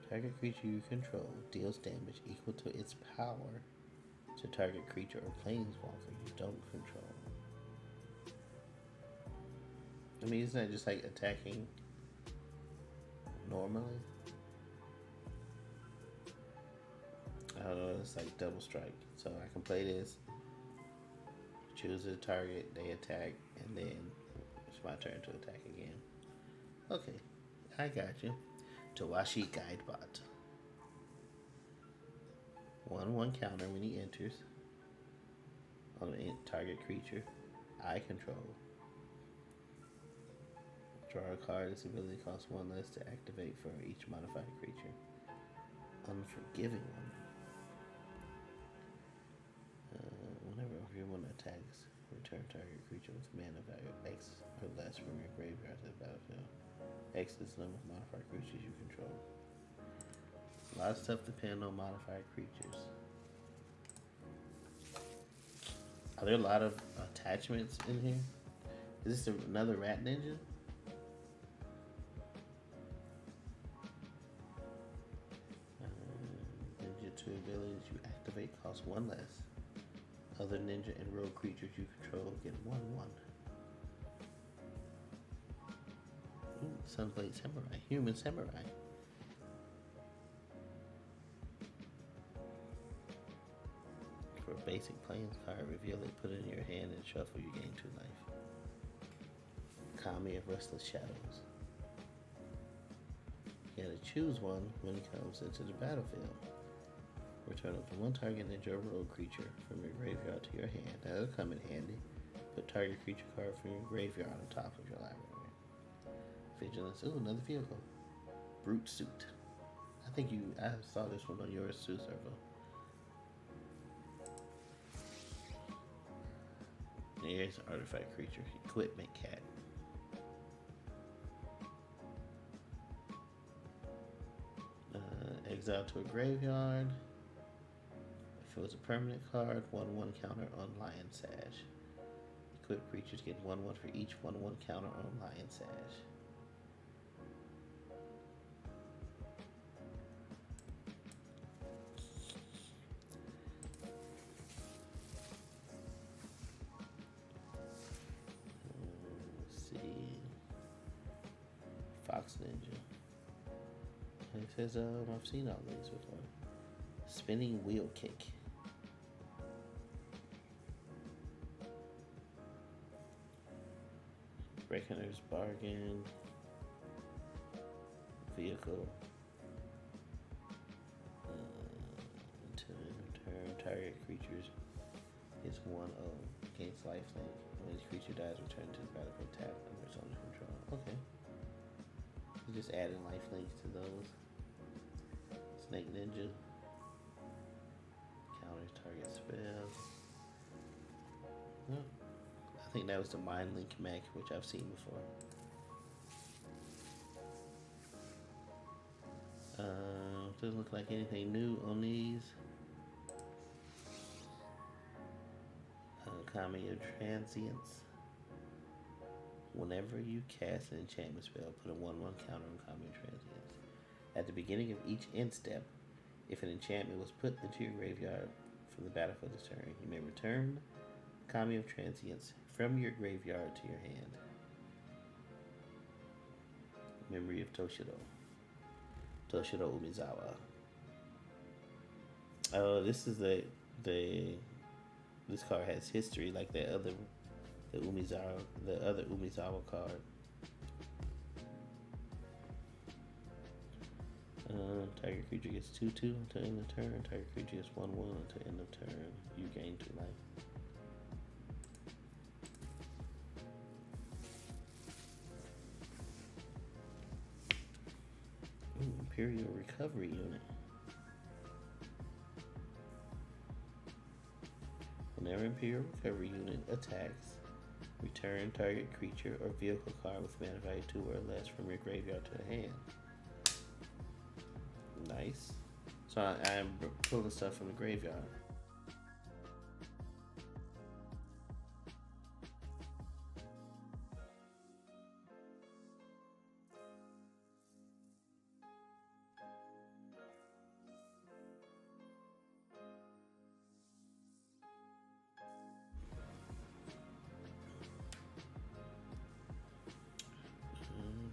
Target creature you control deals damage equal to its power to target creature or planeswalker you don't control. I mean, isn't that just like attacking normally? I don't know, it's like double strike. So I can play this, choose a target, they attack, and then it's my turn to attack again. Okay, I got you. Tawashi Guidebot. 1/1 counter when he enters on a target creature I control. Draw a card. This ability costs 1 less to activate for each modified creature. Unforgiving One. Whenever everyone attacks, return target creature with mana value X or less from your graveyard to the battlefield. X is the number of modified creatures you control. A lot of stuff depends on modified creatures. Are there a lot of attachments in here? Is this another rat ninja? Ninja 2 abilities you activate cost 1 less. Other ninja and rogue creatures you control get 1/1. Ooh, Sunblade Samurai. Human Samurai. For a basic plains card, reveal it, put it in your hand, and shuffle. You gain 2 life. Kami of Restless Shadows. You gotta choose one when it comes into the battlefield. Return up to 1 target ninja or rogue creature from your graveyard to your hand. That'll come in handy. Put target creature card from your graveyard on top of your library. Vigilance. Ooh, another vehicle. Brute Suit. I saw this one on yours too, Servo. Here's an artifact creature. Equipment Cat. exile to a graveyard. If it was a permanent card, 1/1 counter on Lion Sash. Equipped creatures get 1/1 for each 1/1 counter on Lion Sash. Let's see. Fox Ninja. It says, I've seen all these before. Spinning Wheel Kick. Reckoner's Bargain. Vehicle. Turn target creatures is 1/0. Gains lifelink. When this creature dies, return to the battlefield tap under its owner's control. Okay. You just adding lifelinks to those. Snake Ninja. Counters target spells. Oh. I think that was the Mind Link mech, which I've seen before. Doesn't look like anything new on these. Kamigawa Transience. Whenever you cast an enchantment spell, put a 1/1 counter on Kamigawa Transience. At the beginning of each end step, if an enchantment was put into your graveyard from the battlefield this turn, you may return Kamigawa Transience from your graveyard to your hand. Memory of Toshido. Toshido Umizawa. Oh, this is this card has history like the other Umizawa card. Target creature gets 2/2 until end of turn. Target creature gets 1/1 until end of turn. You gain 2 life. Imperial Recovery Unit. Whenever Imperial Recovery Unit attacks, return target creature or vehicle card with mana value 2 or less from your graveyard to the hand. Nice. So I'm pulling stuff from the graveyard.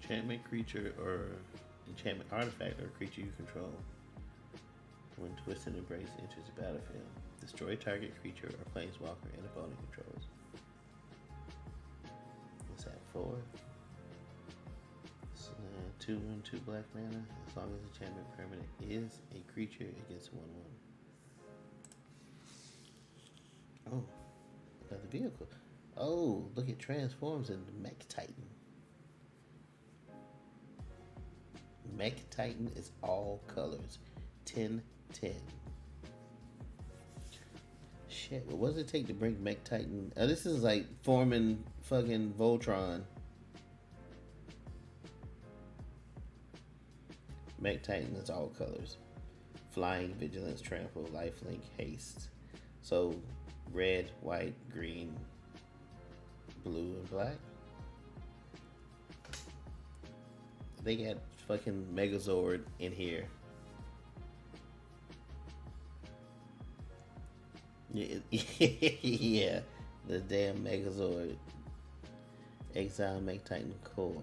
Enchantment creature or enchantment artifact or creature you control. When Twisted Embrace enters the battlefield, destroy target creature or planeswalker and opponent controls. What's that for? 2 and 2 black mana. As long as enchantment permanent is a creature, it gets 1/1. Oh, got the vehicle. Oh, look, it transforms into Mech Titan. Mech Titan is all colors. 10/10. Shit, what does it take to bring Mech Titan? This is like forming fucking Voltron. Mech Titan is all colors. Flying, Vigilance, Trample, Lifelink, Haste. So, red, white, green, blue, and black. They got fucking Megazord in here. Yeah, the damn Megazord. Exile Mech Titan Core.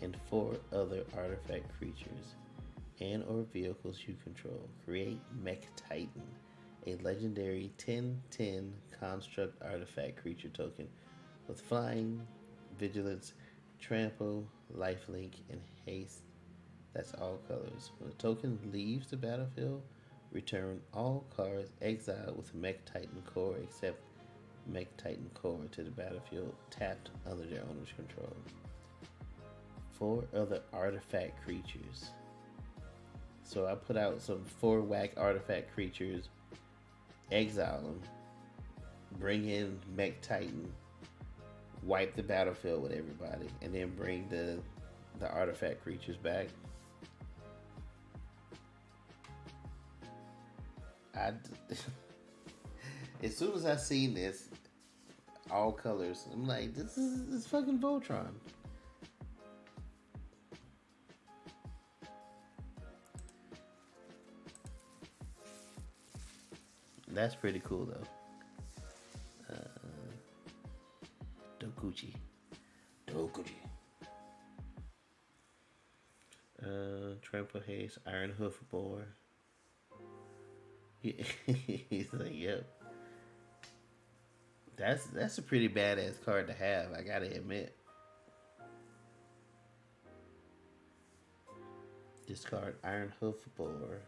And 4 other artifact creatures and or vehicles you control. Create Mech Titan, a legendary 10/10 construct artifact creature token with flying, vigilance, trample, lifelink, and haste. That's all colors. When a token leaves the battlefield, return all cards exiled with Mech Titan Core except Mech Titan Core to the battlefield tapped under their owner's control. 4 other artifact creatures. So I put out some 4 whack artifact creatures, exile them, bring in Mech Titan, wipe the battlefield with everybody, and then bring the artifact creatures back. I as soon as I seen this, all colors, I'm like, this fucking Voltron. That's pretty cool though. Dokuchi. Trample Haze, Iron Hoof Boar. He's like, yep. That's a pretty badass card to have, I gotta admit. Discard Iron Hoof Boar.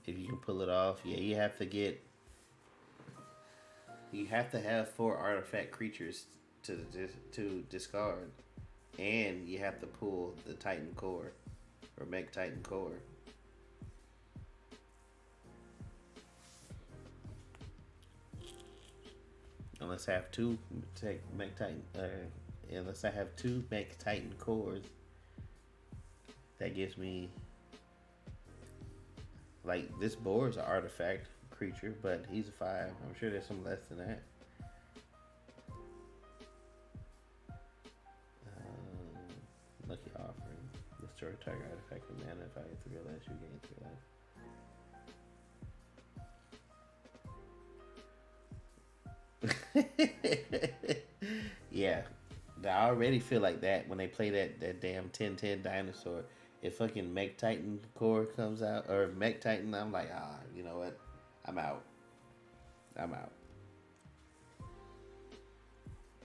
If you can pull it off, yeah, you have to have 4 artifact creatures to discard, and you have to pull the Titan Core or Mech Titan Core. Unless I have 2 Mech Titan, unless I have 2 Mech Titan Cores, that gives me, like, this boar is an artifact creature, but he's a 5. I'm sure there's some less than that. Lucky offering. Destroy target artifact with mana. If I get 3 less, you gain 3 life. Yeah, I already feel like that when they play that damn 10/10 dinosaur. If fucking Mech Titan Core comes out, or Mech Titan, I'm like, you know what? I'm out.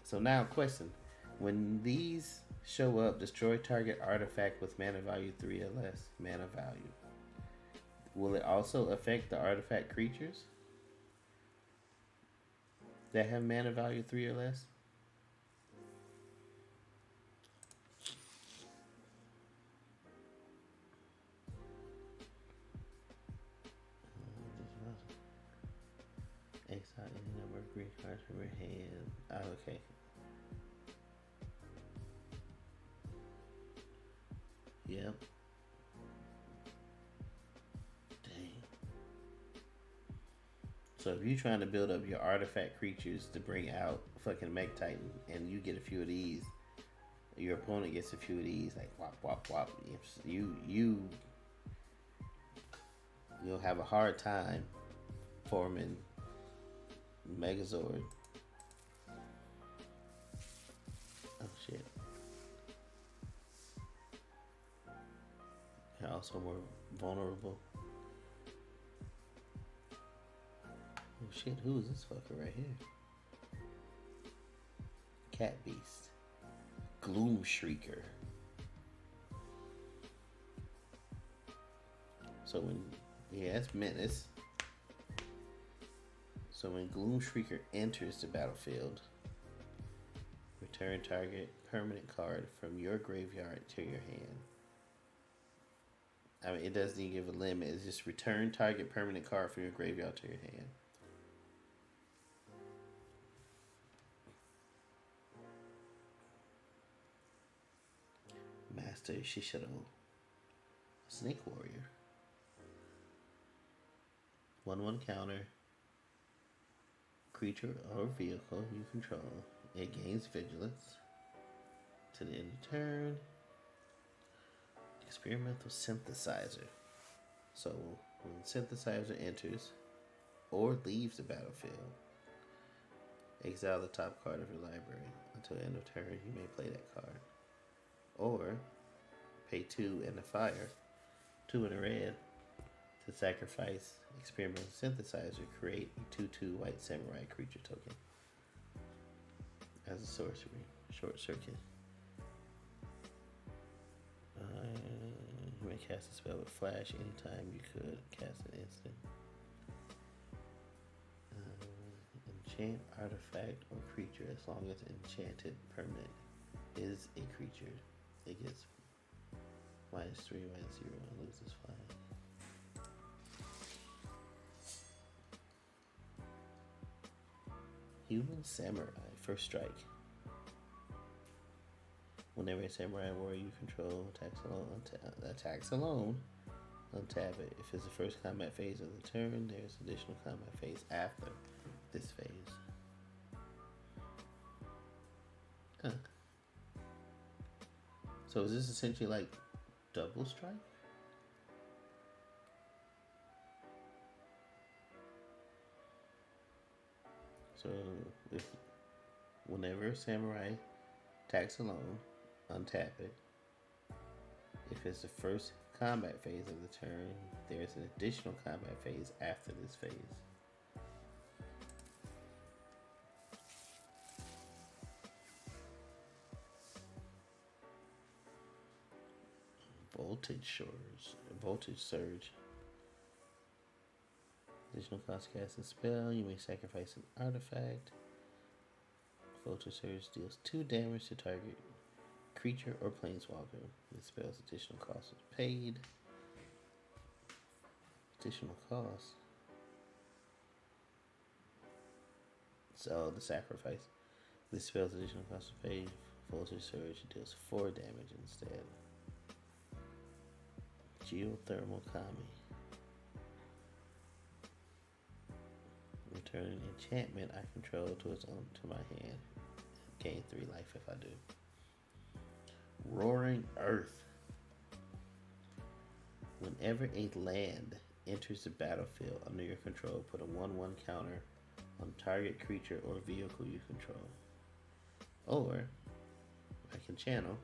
So now, question: when these show up, destroy target artifact with mana value 3 or less. Mana value. Will it also affect the artifact creatures that have mana value 3 or less? Exile any number of green cards from your hand. Oh, okay. Yep. Dang. So if you're trying to build up your artifact creatures to bring out fucking Mech Titan, and you get a few of these, your opponent gets a few of these, like wop wop wop. You'll have a hard time forming Megazord. Oh shit. You're also more vulnerable. Oh shit, who is this fucker right here? Cat Beast. Gloom Shrieker. So when, yeah, it's menace. So when Gloom Shrieker enters the battlefield, return target permanent card from your graveyard to your hand. I mean, it doesn't even give a limit. It's just return target permanent card from your graveyard to your hand. Master Shishido. Snake Warrior. 1/1 counter. Creature or vehicle you control. It gains vigilance. To the end of turn. Experimental Synthesizer. So when Synthesizer enters or leaves the battlefield, exile the top card of your library. Until the end of turn, you may play that card. Or pay 2 and a fire, 2 and a red, to sacrifice Experimental Synthesizer, create a 2/2 white samurai creature token as a sorcery. Short circuit. You may cast a spell with flash anytime you could cast an instant. Enchant artifact or creature as long as enchanted permanent is a creature. It gets -3, -0, and loses 5. Human Samurai, first strike. Whenever a samurai warrior you control attacks alone, untap it. If it's the first combat phase of the turn, there's additional combat phase after this phase. Huh. So is this essentially like double strike? So if whenever Samurai attacks alone, untap it. If it's the first combat phase of the turn, there's an additional combat phase after this phase. Voltage surge. Additional cost cast a spell. You may sacrifice an artifact. Voltage surge deals 2 damage to target creature or planeswalker. This spell's additional cost is paid. Additional cost. So the sacrifice. This spell's additional cost is paid. Voltage surge deals 4 damage instead. Geothermal Kami. Return an enchantment I control to my hand. Gain 3 life if I do. Roaring Earth. Whenever a land enters the battlefield under your control, put a 1/1 counter on target creature or vehicle you control. Or I can channel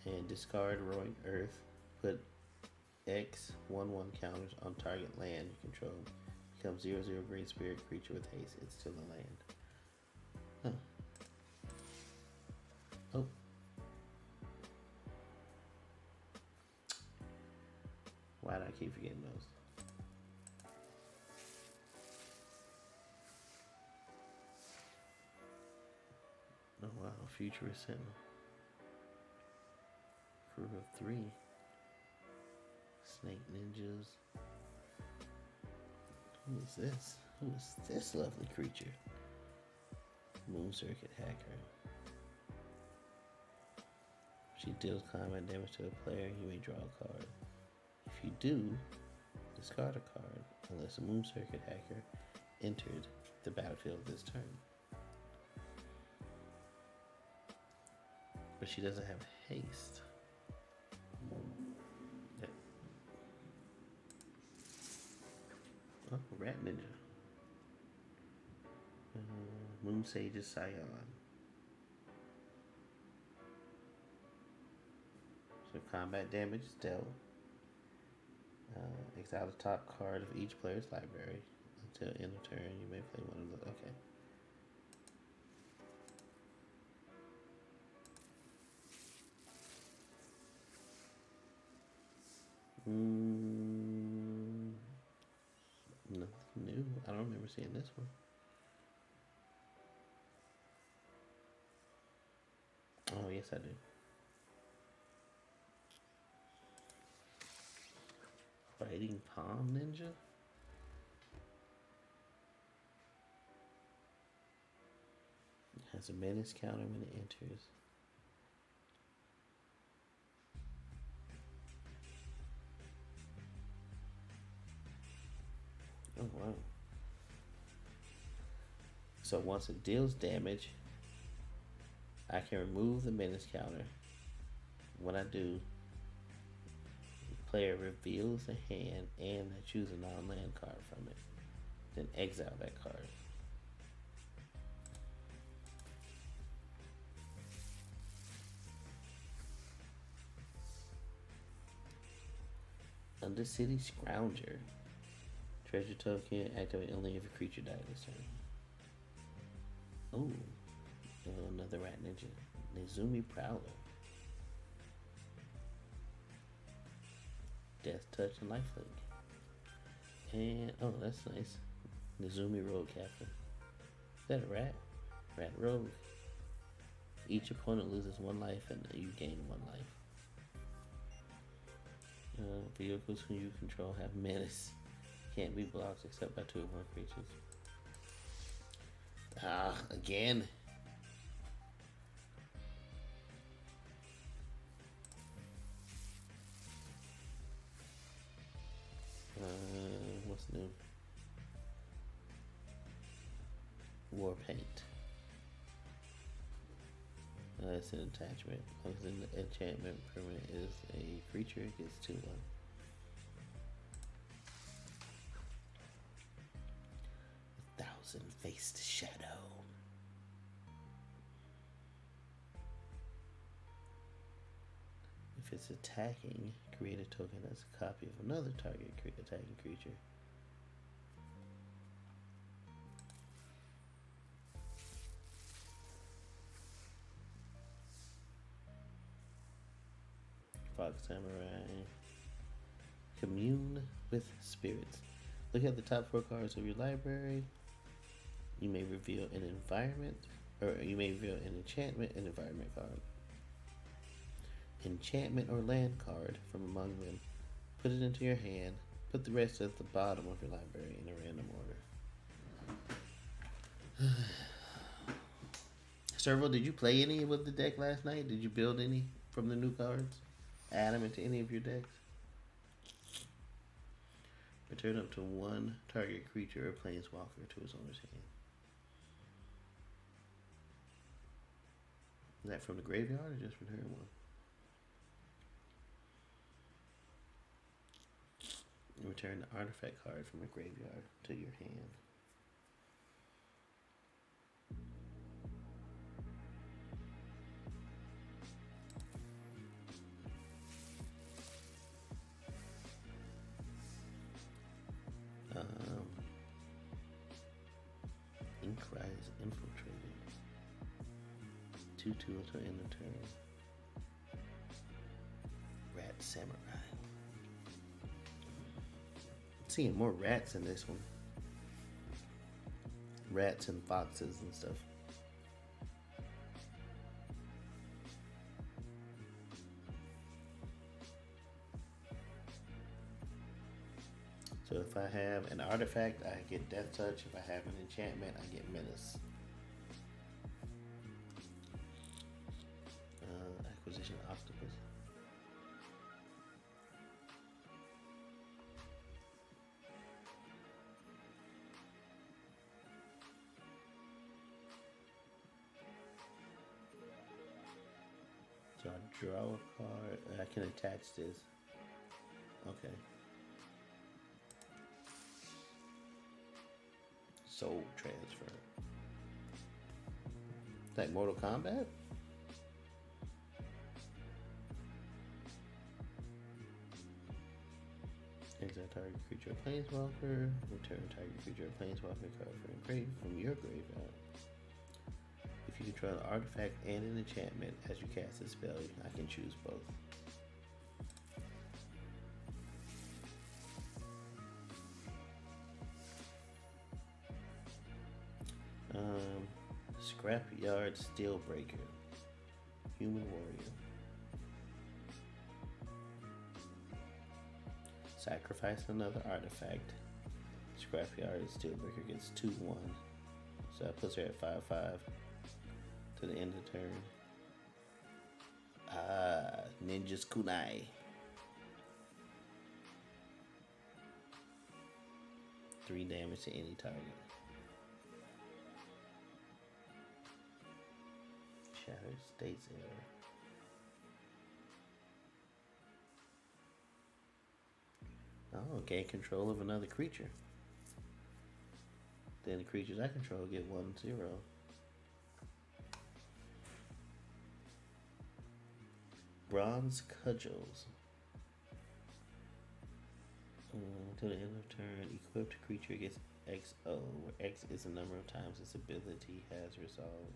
and discard Roaring Earth. Put X 1/1 counters on target land you control. Becomes 0/0 green spirit creature with haste. It's still a land. Huh. Oh. Why do I keep forgetting those? Oh wow, Futurist Sentinel. Crew of 3. Snake Ninjas. Who is this? Who is this lovely creature? Moon Circuit Hacker. She deals combat damage to a player, you may draw a card. If you do, discard a card unless a Moon Circuit Hacker entered the battlefield this turn. But she doesn't have haste. Oh, Rat Ninja. Moon Sage's Scion. So combat damage is dealt. Exile the top card of each player's library. Until end of turn, you may play one of those. Okay. Nothing new. I don't remember seeing this one. Oh, yes, I do. Fighting Palm Ninja? It has a menace counter when it enters. Oh, wow. So once it deals damage, I can remove the menace counter. When I do, the player reveals a hand and I choose a non-land card from it. Then exile that card. Undercity Scrounger. Treasure token, activate only if a creature died this turn. Oh, another Rat Ninja. Nezumi Prowler. Death Touch and Lifelink. And, oh, that's nice. Nezumi Rogue Captain. Is that a rat? Rat Rogue. Each opponent loses 1 life and you gain 1 life. Vehicles who you control have menace. Can't be blocked except by 2 or more creatures. Ah, again. or paint. It's an attachment. An enchantment permanent is a creature, it gets 2/1. 1,000-faced shadow. If it's attacking, create a token as a copy of another target attacking creature. Fox Samurai. Commune with spirits. Look at the top 4 cards of your library. You may reveal an environment, or you may reveal an enchantment and environment card. Enchantment or land card from among them. Put it into your hand. Put the rest at the bottom of your library in a random order. Servo, did you play any with the deck last night? Did you build any from the new cards? Add them into any of your decks? Return up to 1 target creature or planeswalker to its owner's hand. Is that from the graveyard or just return 1? Return the artifact card from a graveyard to your hand. Inkrise infiltrated. 2/2 until end of turn. Rat Samurai. Seeing more rats in this one. Rats and foxes and stuff. So if I have an artifact, I get Death Touch. If I have an enchantment, I get Menace. Acquisition Octopus. So I draw a card. I can attach this. Okay. Soul transfer. Like Mortal Kombat? Exile target creature or planeswalker. Return target creature or planeswalker card from your graveyard. If you control an artifact and an enchantment as you cast a spell, I can choose both. Scrapyard Steelbreaker. Human Warrior. Sacrifice another artifact. Scrapyard Steelbreaker gets 2/1. So that puts her at 5/5 to the end of turn. Ninja's Kunai. 3 damage to any target. Shattered States Error. Oh, gain control of another creature. Then the creatures I control get 1/0. Bronze Cudgels. Until the end of turn, equipped creature gets XO, where X is the number of times its ability has resolved.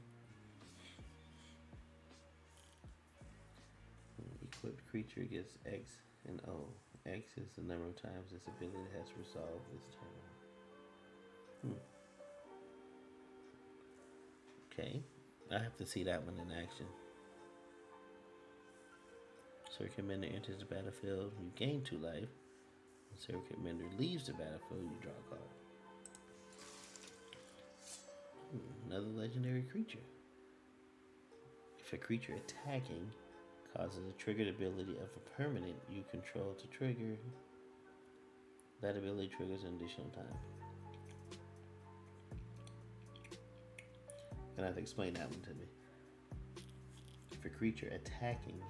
Equipped creature gets X and O. X is the number of times its ability has resolved this turn. Okay, I have to see that one in action. Circuit Mender enters the battlefield, you gain 2 life. When Circuit Mender leaves the battlefield, you draw a card. Another legendary creature. If a creature attacking causes a triggered ability of a permanent you control to trigger, that ability triggers an additional time. gonna have to explain that one to me. If a creature attacking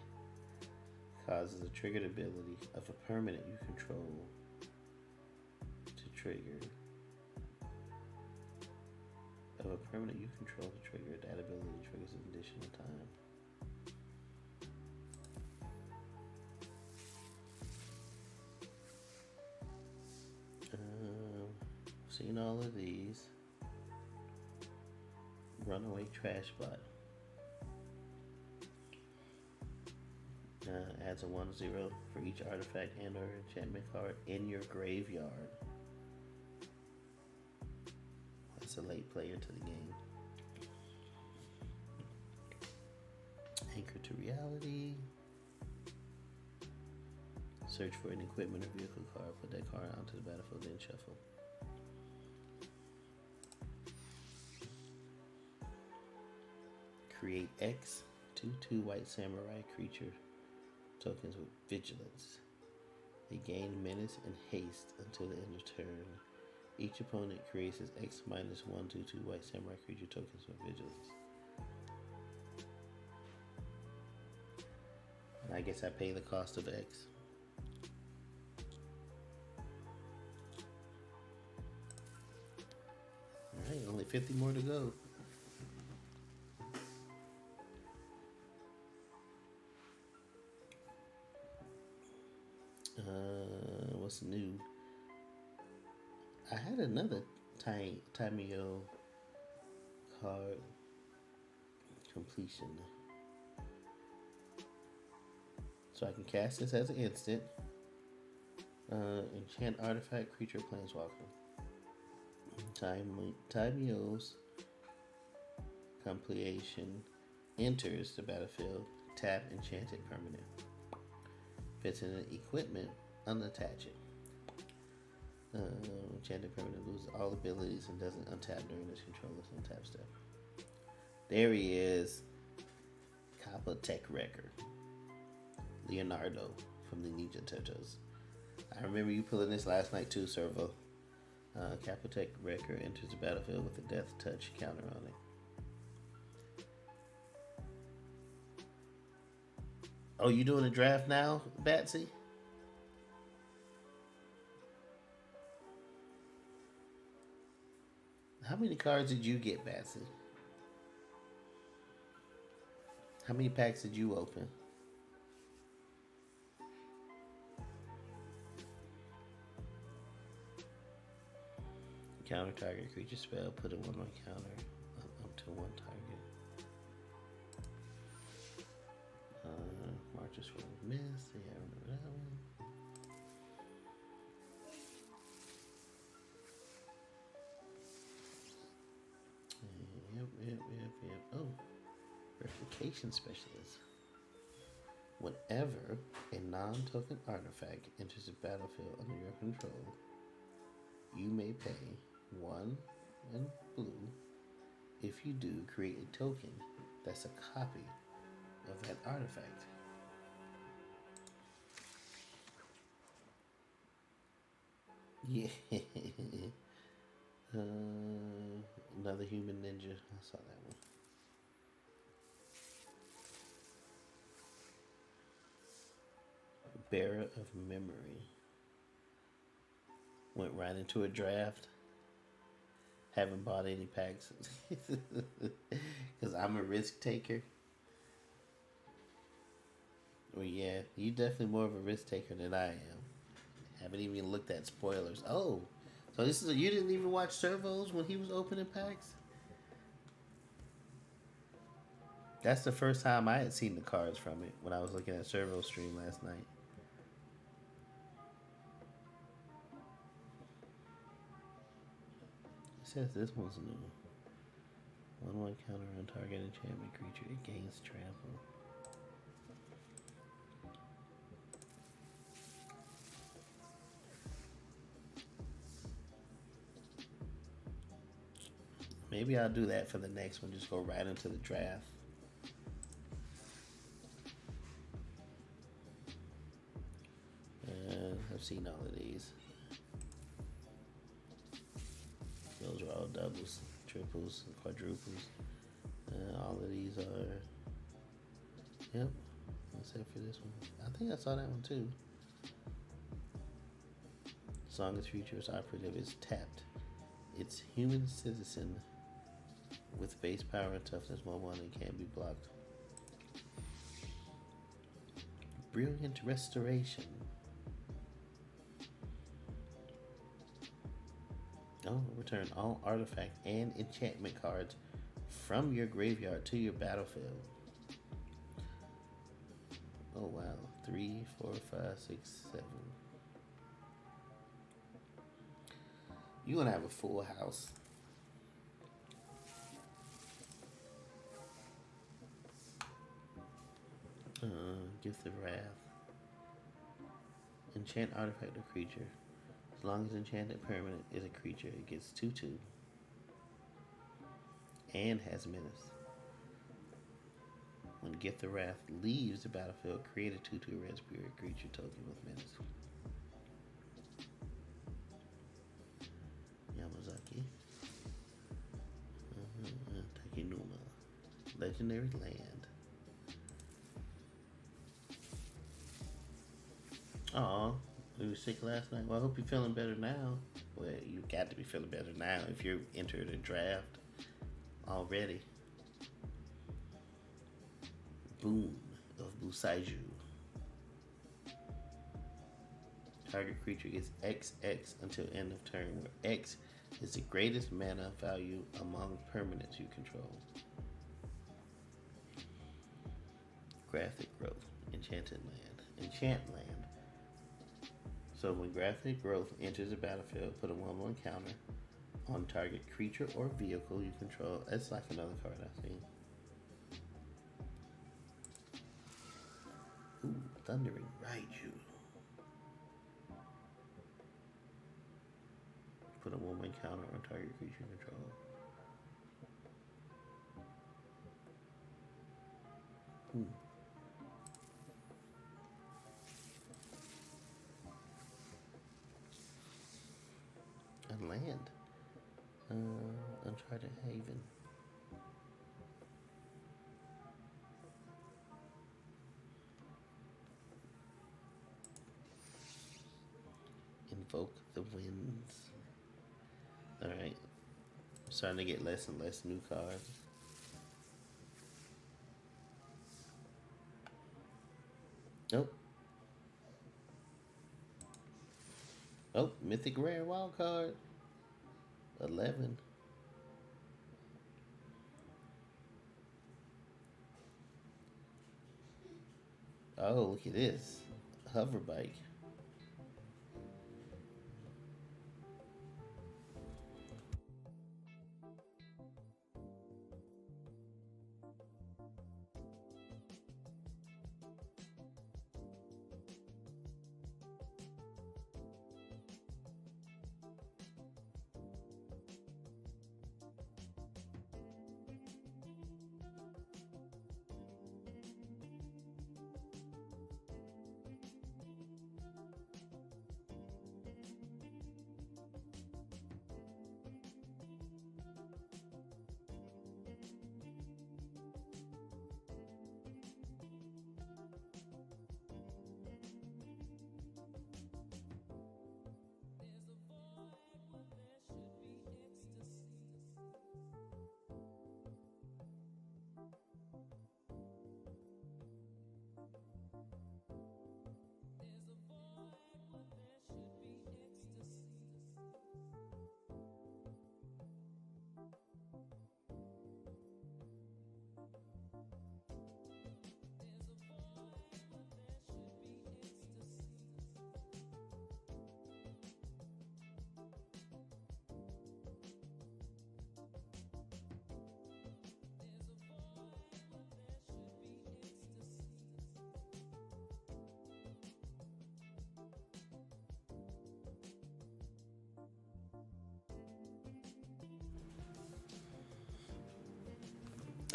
causes a triggered ability of a permanent you control to trigger. Of a permanent you control to trigger, that ability triggers an additional time. Seen all of these. Runaway Trash Bot. Adds a 1/0 for each artifact and or enchantment card in your graveyard. That's a late player to the game. Anchor to Reality. Search for an equipment or vehicle card. Put that card onto the battlefield, then shuffle. Create X 2/2 white samurai creature tokens with vigilance. They gain menace and haste until the end of turn. Each opponent creates his X -1 2/2 white samurai creature tokens with vigilance. And I guess I pay the cost of X. Alright, only 50 more to go. What's new? I had another Timeo card completion. So I can cast this as an instant. Enchant artifact, creature, planeswalker. Timeo's completion enters the battlefield. Tap enchanted permanent. Fits in an equipment, unattach it. Enchanted permanent loses all abilities and doesn't untap during its controller's untap step. There he is. Kappa Wrecker. Leonardo from the Ninja Turtles. I remember you pulling this last night too, Servo. Kappa Wrecker enters the battlefield with a death touch counter on it. Oh, you doing a draft now, Batsy? How many cards did you get, Batsy? How many packs did you open? Counter target creature spell, put a 1/1 counter up to one target. Marches for a miss. Yeah, I remember that one. Yep. Oh, Replication Specialist. Whenever a non-token artifact enters the battlefield under your control, you may pay 1 in blue. If you do, create a token that's a copy of that artifact. Yeah. Another human ninja. I saw that one. Bearer of Memory. Went right into a draft. Haven't bought any packs. Because I'm a risk taker. Well, yeah, you definitely more of a risk taker than I am. Haven't even looked at spoilers. Oh, so this is you didn't even watch Servos when he was opening packs? That's the first time I had seen the cards from it when I was looking at Servo's stream last night. It says this one's new. 1/1 counter on target enchantment creature. It gains trample. Maybe I'll do that for the next one. Just go right into the draft. I've seen all of these. Those are all doubles, triples, quadruples. All of these are, yep, except for this one. I think I saw that one too. As long as Future's operative is tapped, its human citizen with base power and toughness 1/1 and can be blocked. Brilliant Restoration. Oh, return all artifact and enchantment cards from your graveyard to your battlefield. Oh wow. 3, 4, 5, 6, 7. You're gonna have a full house. Gift of Wrath. Enchant artifact or creature. As long as enchanted permanent is a creature, it gets 2/2 and has menace. When Gift of Wrath leaves the battlefield, create a 2/2 red spirit creature token with menace. Yamazaki. Takinuma. Legendary Land. Aw, you were sick last night. Well, I hope you're feeling better now. Well, you got to be feeling better now if you're entered a draft already. Boom of Busaiju. Target creature gets XX until end of turn, where X is the greatest mana value among permanents you control. Graphic Growth. Enchanted Land. Enchant Land. So when Graphic Growth enters the battlefield, put a 1/1 counter on target creature or vehicle you control. It's like another card I've seen. Ooh, Thundering Raiju. Put a 1/1 counter on target creature you control. A land. Uncharted Haven. Invoke the Winds. Alright. I'm starting to get less and less new cards. Nope. Oh, Mythic Rare Wild Card. 11. Oh, look at this. Hover bike.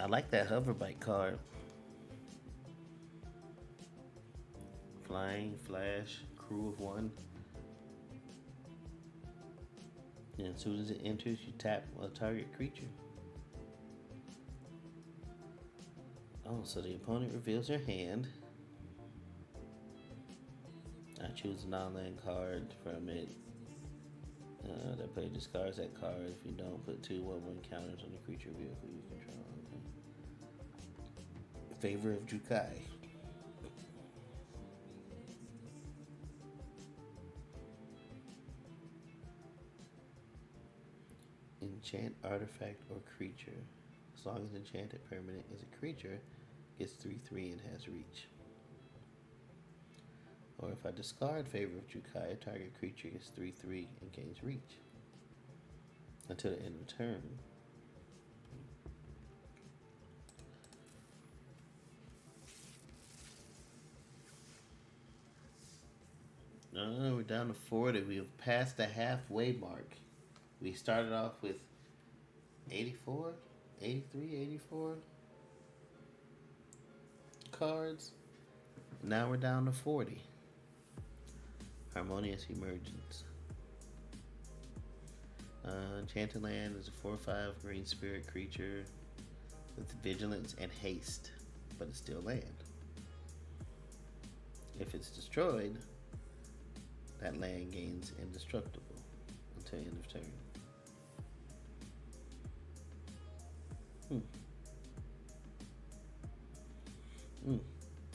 I like that hover bike card. Flying, flash, crew of 1. And as soon as it enters, you tap a target creature. Oh, so the opponent reveals their hand. I choose a non-land card from it. That player discards that card. If you don't, put 2/1/1 counters on the creature vehicle you control. Okay. Favor of Jukai. Enchant artifact or creature. As long as enchanted permanent is a creature, gets 3/3 and has reach. Or if I discard Favor of Jukai, a target creature gets 3/3 and gains reach until the end of the turn. We're down to 40. We've passed the halfway mark. We started off with 84, 83, 84 cards. Now we're down to 40. Harmonious Emergence. Enchanted Land is a 4/5 green spirit creature with vigilance and haste, but it's still land. If it's destroyed, that land gains indestructible until end of turn.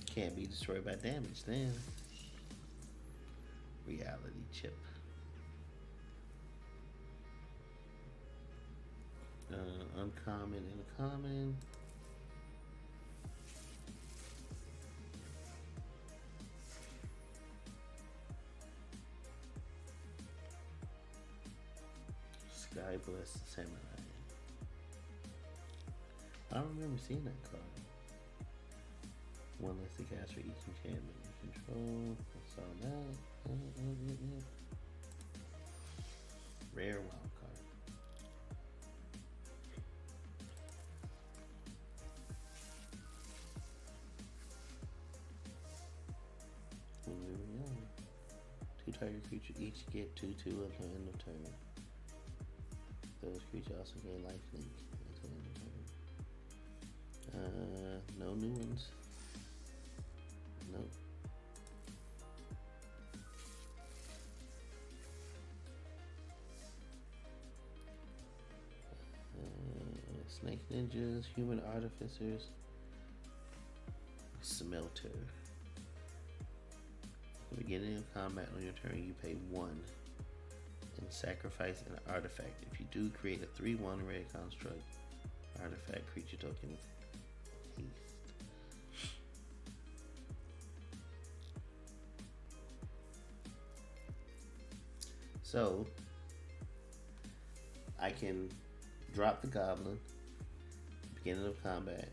Can't be destroyed by damage then. Reality Chip. Uncommon and common. Sky Blessed Samurai. I don't remember seeing that card. One less to cast for each enchantment you control. I saw that. Rare wild card. When we were young, 2 target creatures each get 2/2 until end of turn. Those creatures also gain lifelink until end of turn. No new ones. Nope. Snake Ninjas, Human Artificers, Smelter. At the beginning of combat on your turn, you pay 1 and sacrifice an artifact. If you do, create a 3/1 red construct artifact creature token with haste. So I can drop the goblin beginning of combat.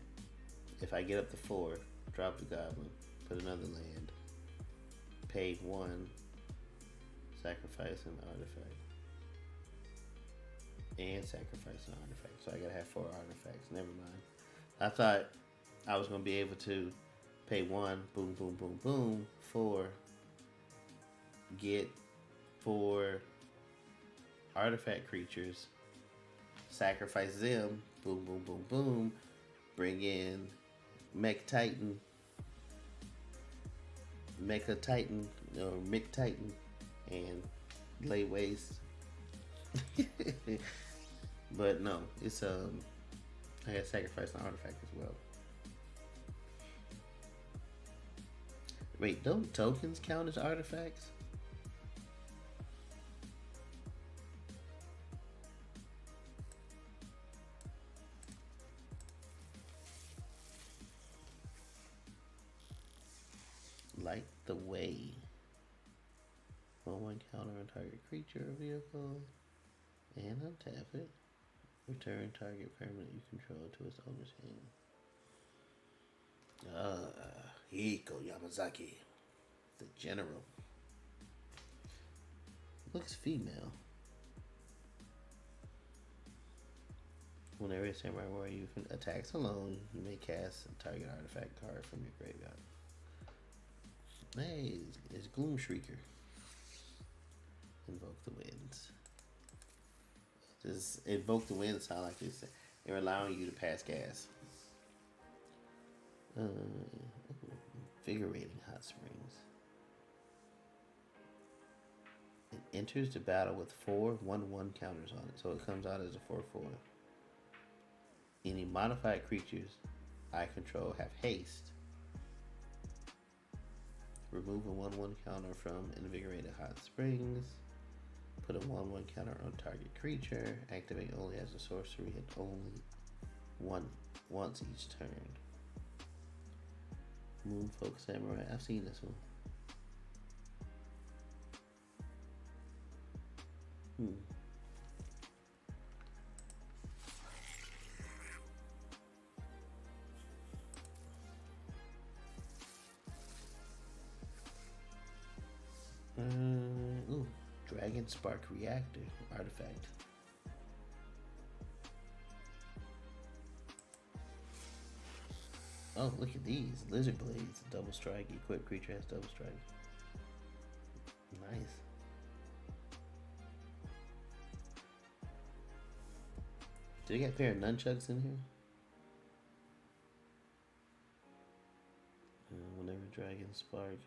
If I get up to 4, drop the goblin, put another land, pay 1, sacrifice an artifact, and sacrifice an artifact. So I gotta have 4 artifacts. Never mind. I thought I was gonna be able to pay 1, boom, boom, boom, boom, 4, get 4 artifact creatures, sacrifice them, boom, boom, boom, boom, bring in Mech Titan, Mecha Titan, or Mech Titan, and lay waste. But no, it's I gotta sacrifice an artifact as well. Wait, don't tokens count as artifacts? Light the Way. 1/1 counter on target creature or vehicle. And untap it. Return target permanent you control to its owner's hand. Hiko Yamazaki. The General. Looks female. Whenever a samurai warrior you can attacks alone, you may cast a target artifact card from your graveyard. Hey, it's Gloom Shrieker. Invoke the Winds. Does Invoke the Winds sound like this? They're allowing you to pass gas. Invigorating hot springs. It enters the battle with 4/1/1 counters on it, so it comes out as a 4/4. Any modified creatures I control have haste. Remove a 1/1 counter from Invigorated Hot Springs. Put a 1/1 counter on target creature. Activate only as a sorcery and only once each turn. Moonfolk Samurai. I've seen this one. Dragon Spark Reactor artifact. Oh, look at these. Lizard Blades. Double strike. Equipped creature has double strike. Nice. Do they got a pair of nunchucks in here? Whenever Dragon Spark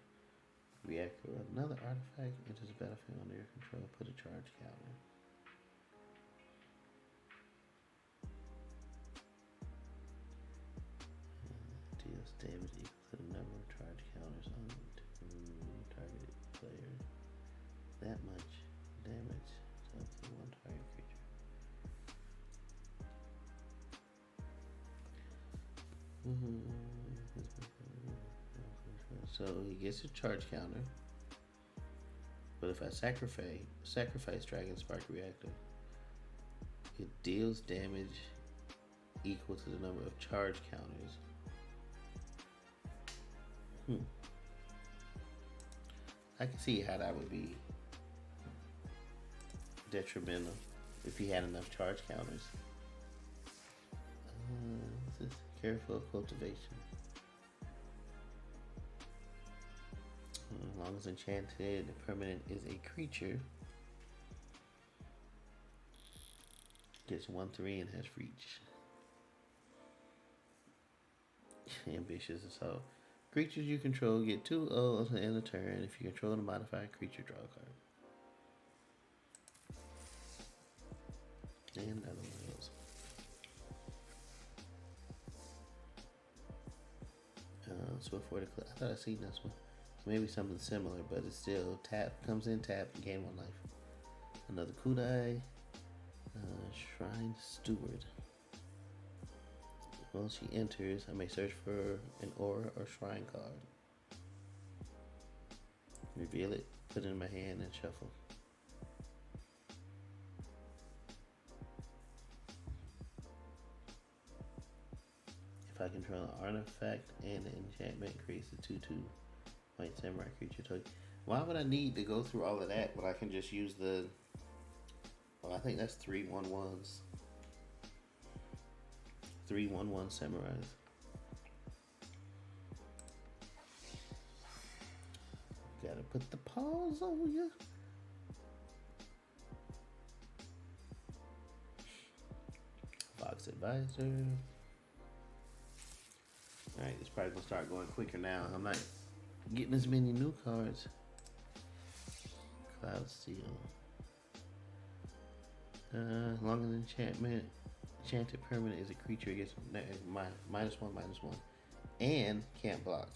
Reactor, another artifact enters the battlefield under your control, put a charge counter. Deals damage equal to the number of charge counters on targeted player. That much damage to one target creature. So he gets a charge counter, but if I sacrifice Dragon Spark Reactor, it deals damage equal to the number of charge counters. I can see how that would be detrimental if he had enough charge counters. This is careful cultivation. As long as enchanted permanent is a creature, gets 1/3 and has reach. Ambitious assault. Creatures you control get 2 O's in a turn. If you control a modified creature, draw a card. And another one of those. Swift Word. I thought I'd seen this one. Maybe something similar, but it's still tap, comes in, tap, gain 1 life. Another Kudai. Shrine Steward. Well, she enters. I may search for an aura or shrine card. Reveal it, put it in my hand, and shuffle. If I control an artifact and an enchantment, creates a 2/2 white samurai creature token. Why would I need to go through all of that when I can just use the... Well, I think that's 3/1/1s. 3/1/1 samurais. Gotta put the paws on you. Fox Advisor. Alright, it's probably gonna start going quicker now. I'm not getting as many new cards. Cloud Steel. Long as enchantment. Enchanted permanent is a creature gets -1/-1 and can't block.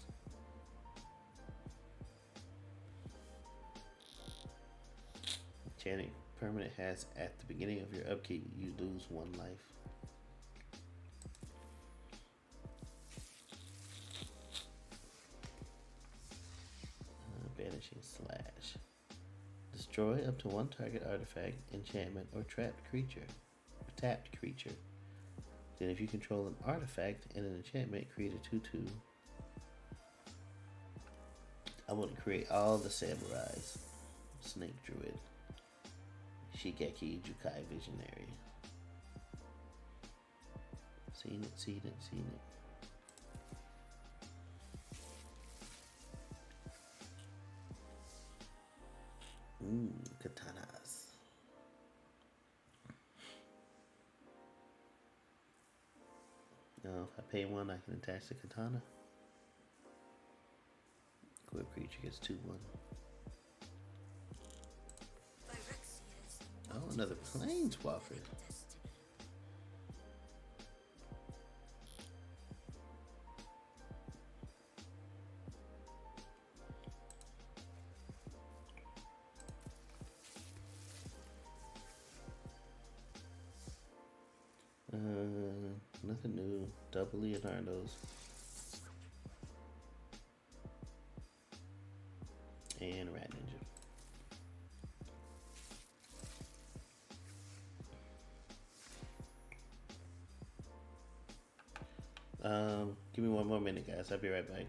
Enchanted permanent has at the beginning of your upkeep you lose 1 life. Banishing Slash. Destroy up to 1 target artifact, enchantment, or tapped creature. Then if you control an artifact and an enchantment, create a 2/2. I want to create all the samurais. Snake Druid. Shigeki Jukai Visionary. Seen it. Katanas. Now, if I pay 1, I can attach the katana. Equip creature gets 2/1. Oh, another planeswalker. Nothing new. Double Leonardo's. And Rat Ninja. Give me one more minute, guys. I'll be right back.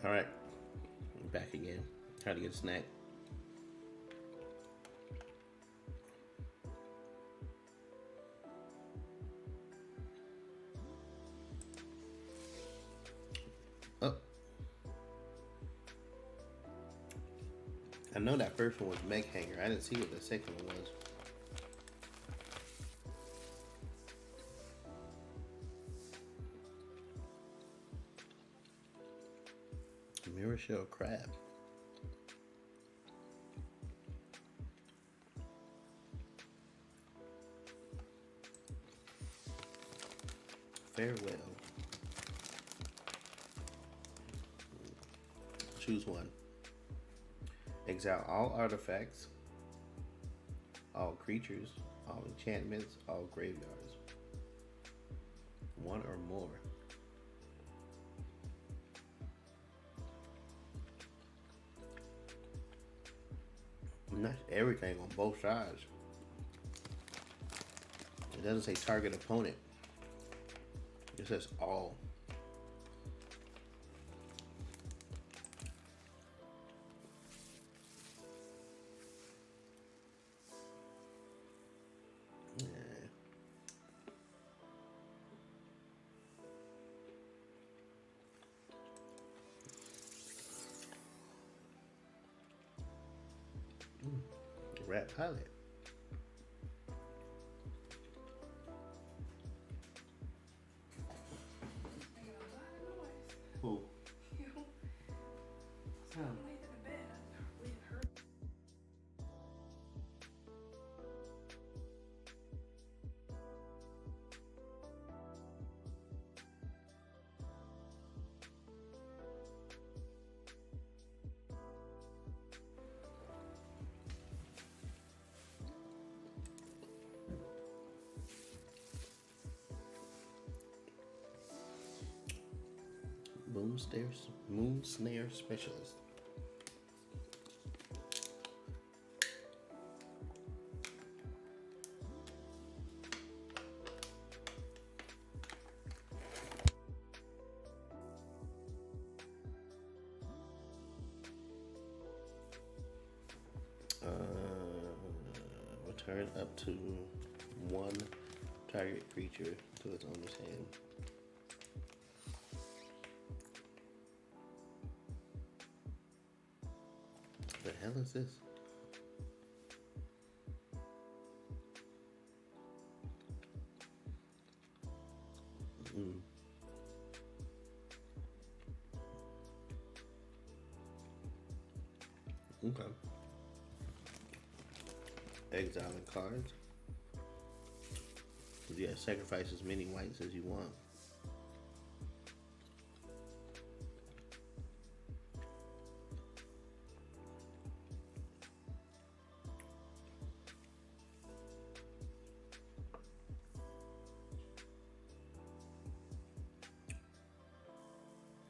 All right, I'm back again. Try to get a snack. Oh, I know that first one was Meg Hanger. I didn't see what the second one was. Mirror Shell Crab. Farewell. Choose one. Exile all artifacts, all creatures, all enchantments, all graveyards. One or more. Not everything on both sides. It doesn't say target opponent. It says all. Rat Pilot. Who? You. Oh. Laid in the bed. We had heard. Moon Snare Specialist. Return up to one target creature to its owner's hand. The hell is this? Okay. Exiling cards. Yeah, sacrifice as many whites as you want.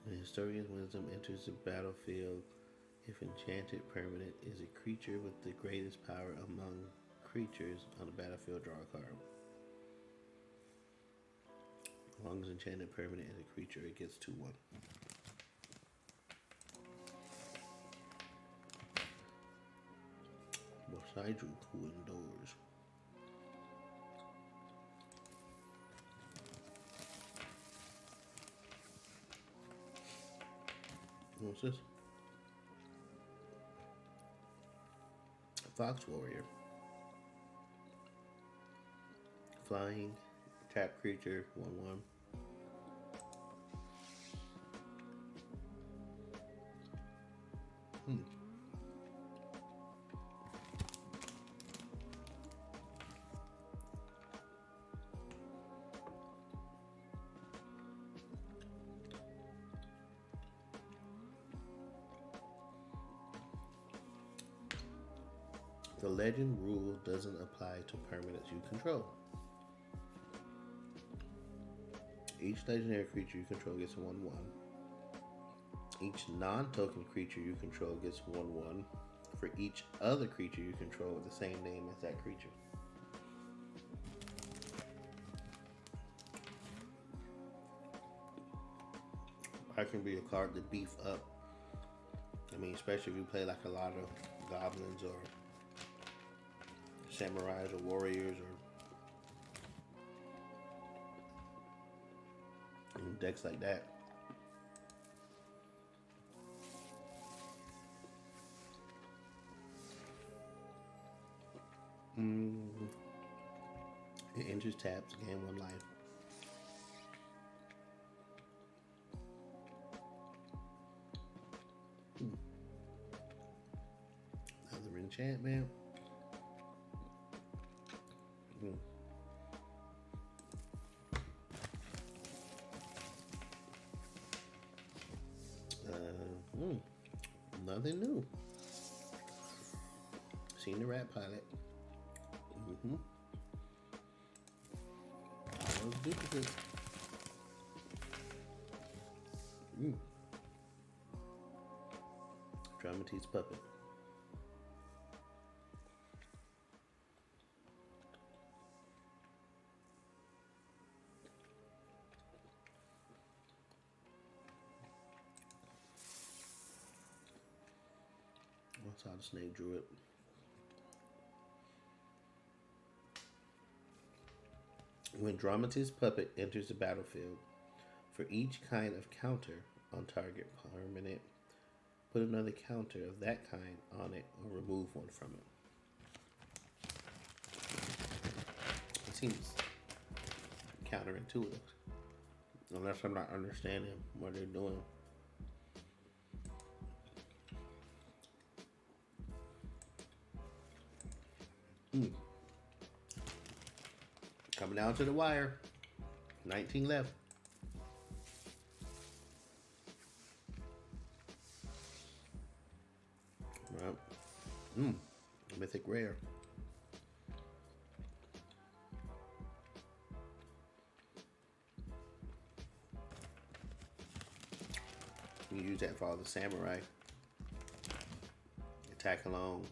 The Historian's Wisdom enters the battlefield if Enchanted Permanent is a creature with the greatest power among creatures on the battlefield. Draw a card. As long as Enchanted Permanent is a creature, it gets 2/1. Bosaiju indoors. What's this? Fox Warrior. Flying, tap creature, 1/1. The legend rule doesn't apply to permanents you control. Each legendary creature you control gets a 1/1. Each non-token creature you control gets 1/1 for each other creature you control with the same name as that creature. I can be a card to beef up. I mean, especially if you play like a lot of goblins or samurais or warriors or decks like that. It enters taps, gain 1 life. Another enchantment. Nothing new. Seen the rat pilot. All those duplicates. Dramati's puppet. That's how the snake drew it. When Dramati's puppet enters the battlefield, for each kind of counter on target permanent, put another counter of that kind on it or remove 1 from it. It seems counterintuitive, unless I'm not understanding what they're doing. Coming down to the wire. 19 left. Well, mythic rare. You use that for all the samurai. Attack along.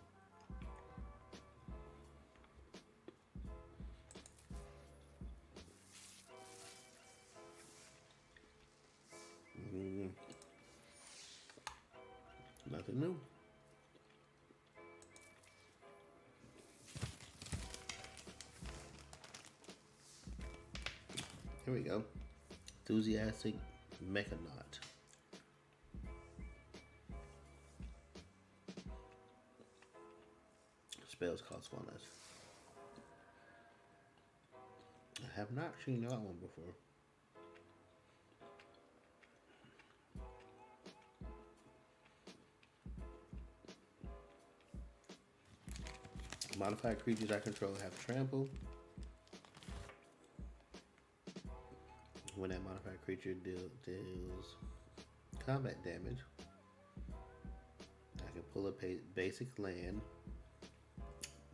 Nothing new. Here we go. Enthusiastic Mechanaut. Spells cost 1 less. I have not seen that one before. Modified creatures I control have trample. When that modified creature deals combat damage, I can pull a basic land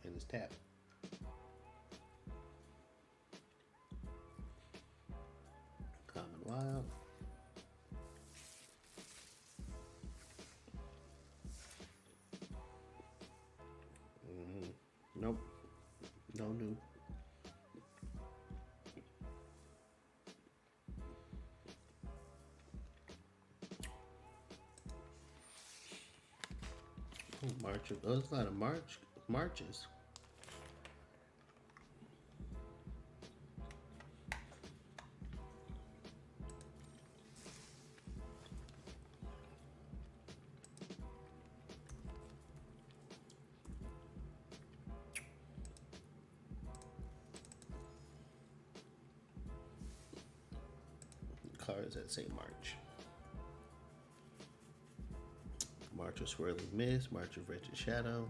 and it's tapped. Common wild. Nope. No new. Oh, March. Oh, it's not a marches. Cards that say March. March of Swirling Mist, March of Wretched Shadow.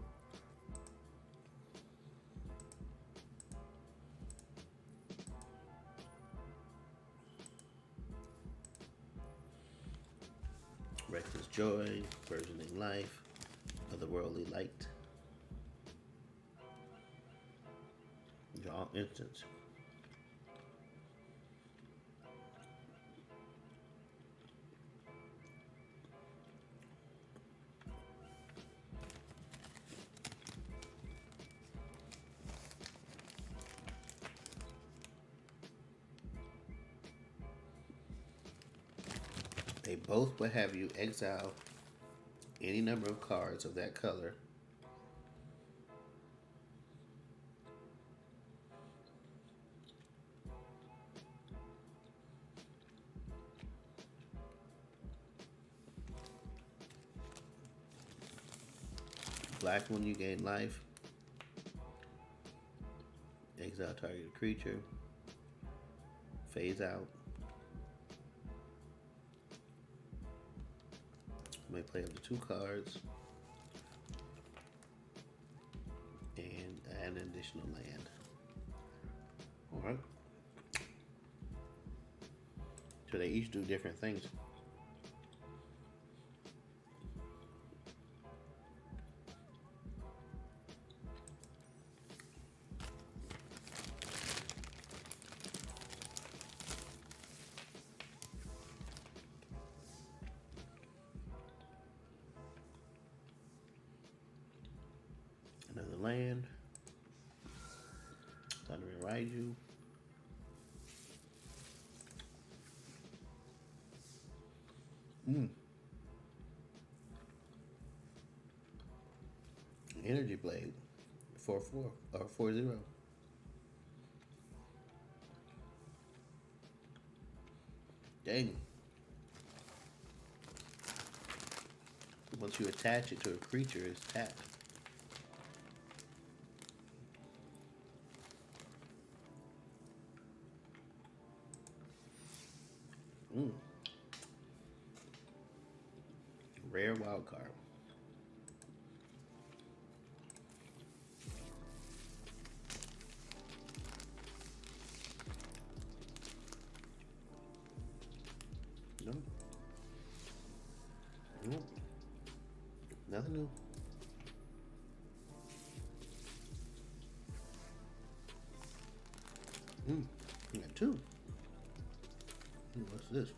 Reckless Joy, Burgeoning Life, Otherworldly Light. Draw instance. They both will have you exile any number of cards of that color. Black one, you gain life. Exile targeted creature. Phase out. You may play up to 2 cards and add an additional land. Alright. So they each do different things. Another land. Thundering Raiju. Energy Blade. 4/4 or 4/0. Dang. Once you attach it to a creature, it's tapped. Rare wild card. No. Nope. Nothing new. You got 2. What's this?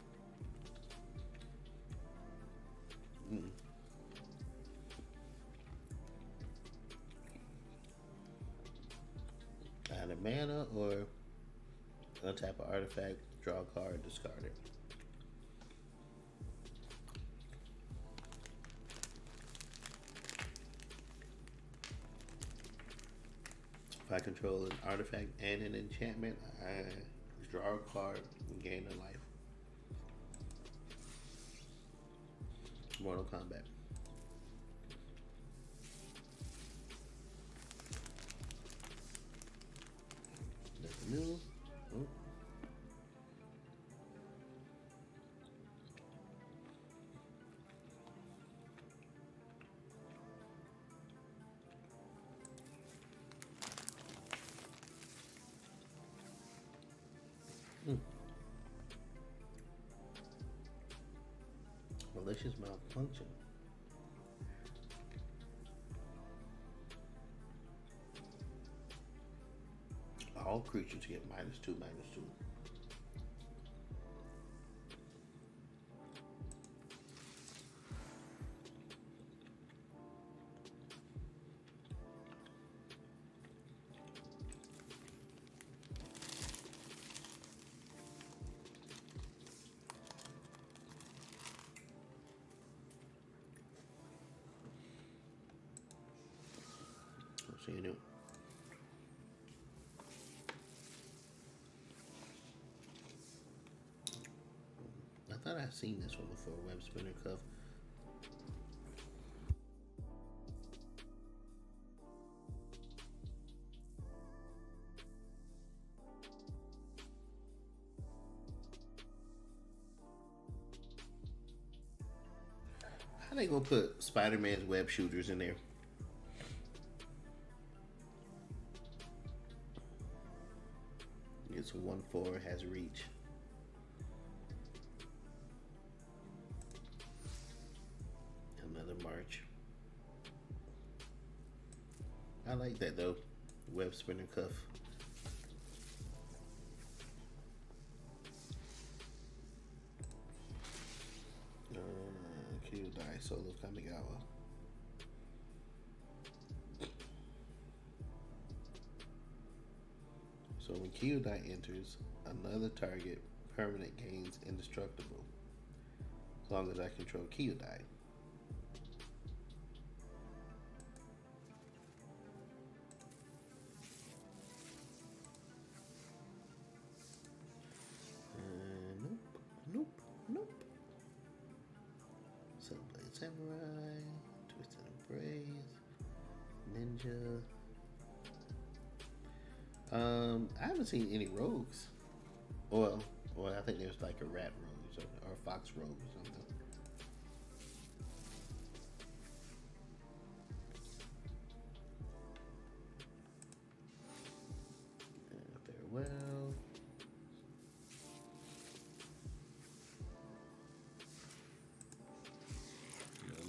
either mana or untap an artifact, draw a card, discard it. If I control an artifact and an enchantment, I draw a card and gain a life. Mortal Kombat. Nothing new. Oh. Malicious malfunction. All creatures get -2/-2. See you new. I thought I'd seen this one before. Web spinner cuff. How they gonna put Spider-Man's web shooters in there? It's 1/4, has reach. Another march. I like that though. Web spinner cuff. Kyodai solo Kamigawa. So when Kyodai enters, another target permanent gains indestructible. As long as I control Kyodai. Nope. Sunblade Samurai, Twisted Embrace, Ninja. I haven't seen any rogues. Well, I think there's like a rat rogue or a fox rogue or something. Farewell.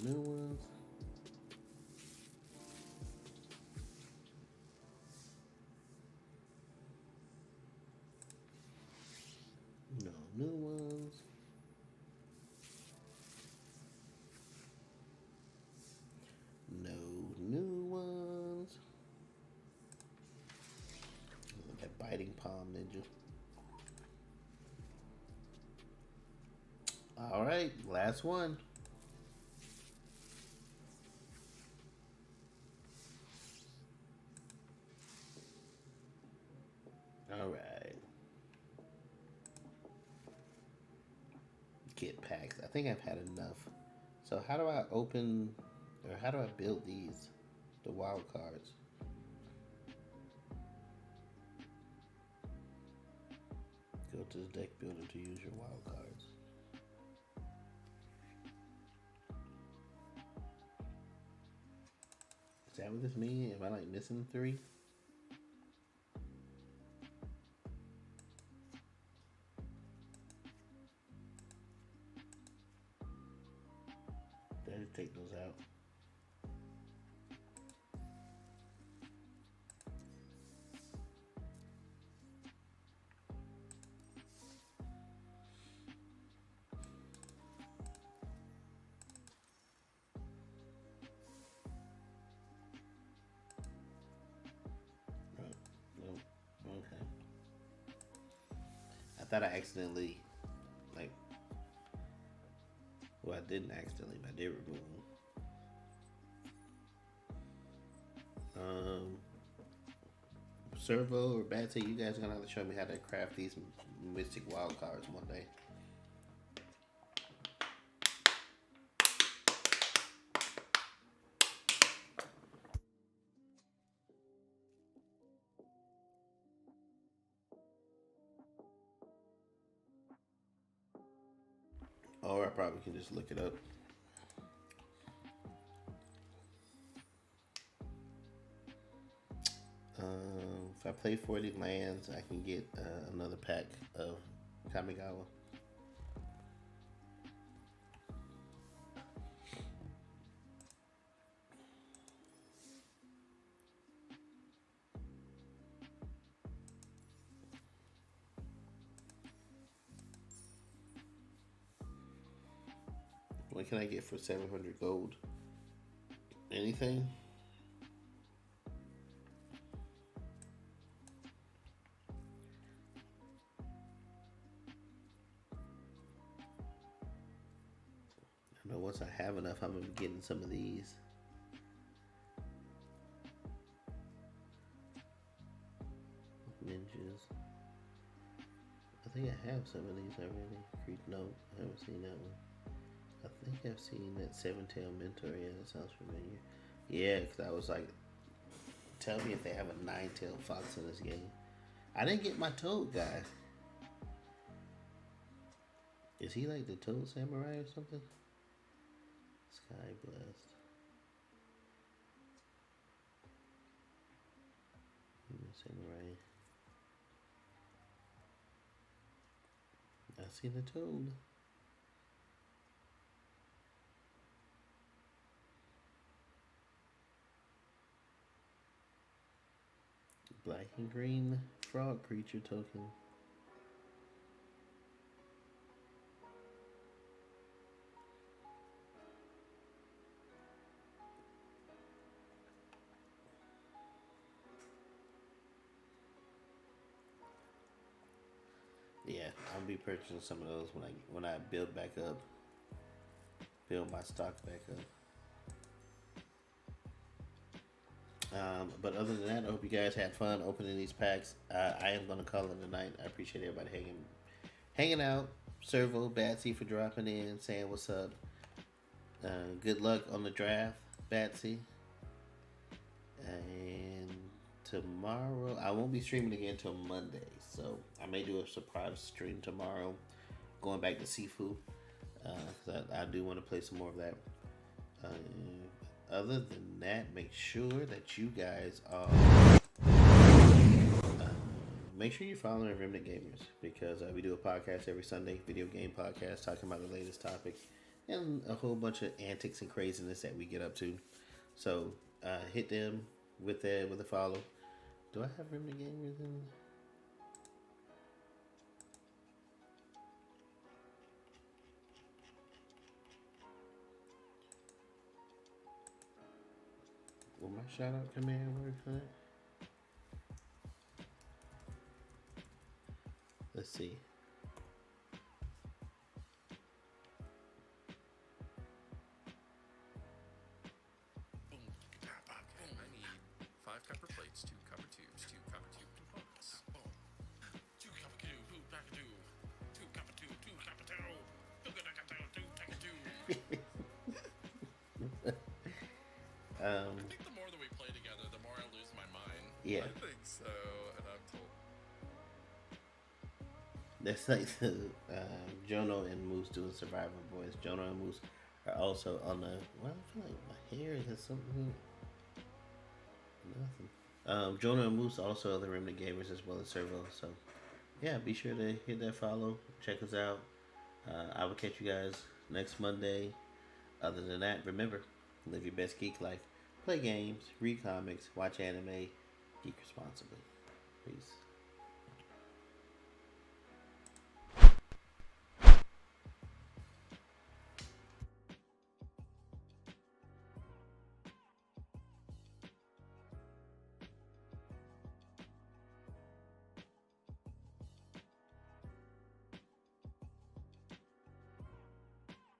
No new ones. No new ones. No new ones. That biting palm ninja. All right, last one. All right. Kit packs. I think I've had enough. So how do I open, or how do I build these? The wild cards. Go to the deck builder to use your wild cards. Is that what this means? Am I like missing 3? Better take those out. No. thought I accidentally, like, well, I didn't accidentally, but I did remove them. Servo or Batsy, you guys are gonna have to show me how to craft these Mystic Wild cards one day. Or I probably can just look it up. If I play 40 lands, I can get another pack of Kamigawa. What can I get for 700 gold? Anything? I know once I have enough, I'm gonna be getting some of these. Ninjas. I think I have some of these already. No, I haven't seen that one. I think I've seen that Seven-Tail Mentor. Yeah, that sounds familiar. Yeah, because I was like, tell me if they have a Nine-Tailed Fox in this game. I didn't get my Toad guy. Is he like the Toad Samurai or something? Sky Blast. Samurai. I see the Toad. Black and green frog creature token. Yeah, I'll be purchasing some of those when I build back up, build my stock back up. But other than that, I hope you guys had fun opening these packs. I am going to call it a night. I appreciate everybody hanging out. Servo, Batsy for dropping in, saying what's up. Good luck on the draft, Batsy. And tomorrow, I won't be streaming again until Monday. So I may do a surprise stream tomorrow, going back to Sifu. I do want to play some more of that. Other than that, make sure that you guys are make sure you're following Remnant Gamers, because we do a podcast every Sunday, video game podcast, talking about the latest topic and a whole bunch of antics and craziness that we get up to. So hit them with a follow. Do I have Remnant Gamers in? Will my shout out command work for that? Let's see. I need 5 copper plates, 2 copper tubes, 2 copper tube components. 2 copper tube, 2 copper tube, 2 copper tube, 2 copper tube, 2 copper tube. I think the more that we play together, the more I lose my mind. Yeah. I think so, and I'm told. That's like the Jono and Moose doing Survivor Boys. Jono and Moose are also on the. Well, I feel like my hair has something. Nothing. Jono and Moose also are the Remnant Gamers as well as Servo. So, yeah, be sure to hit that follow. Check us out. I will catch you guys next Monday. Other than that, remember, live your best geek life. Play games, read comics, watch anime, geek responsibly. Peace.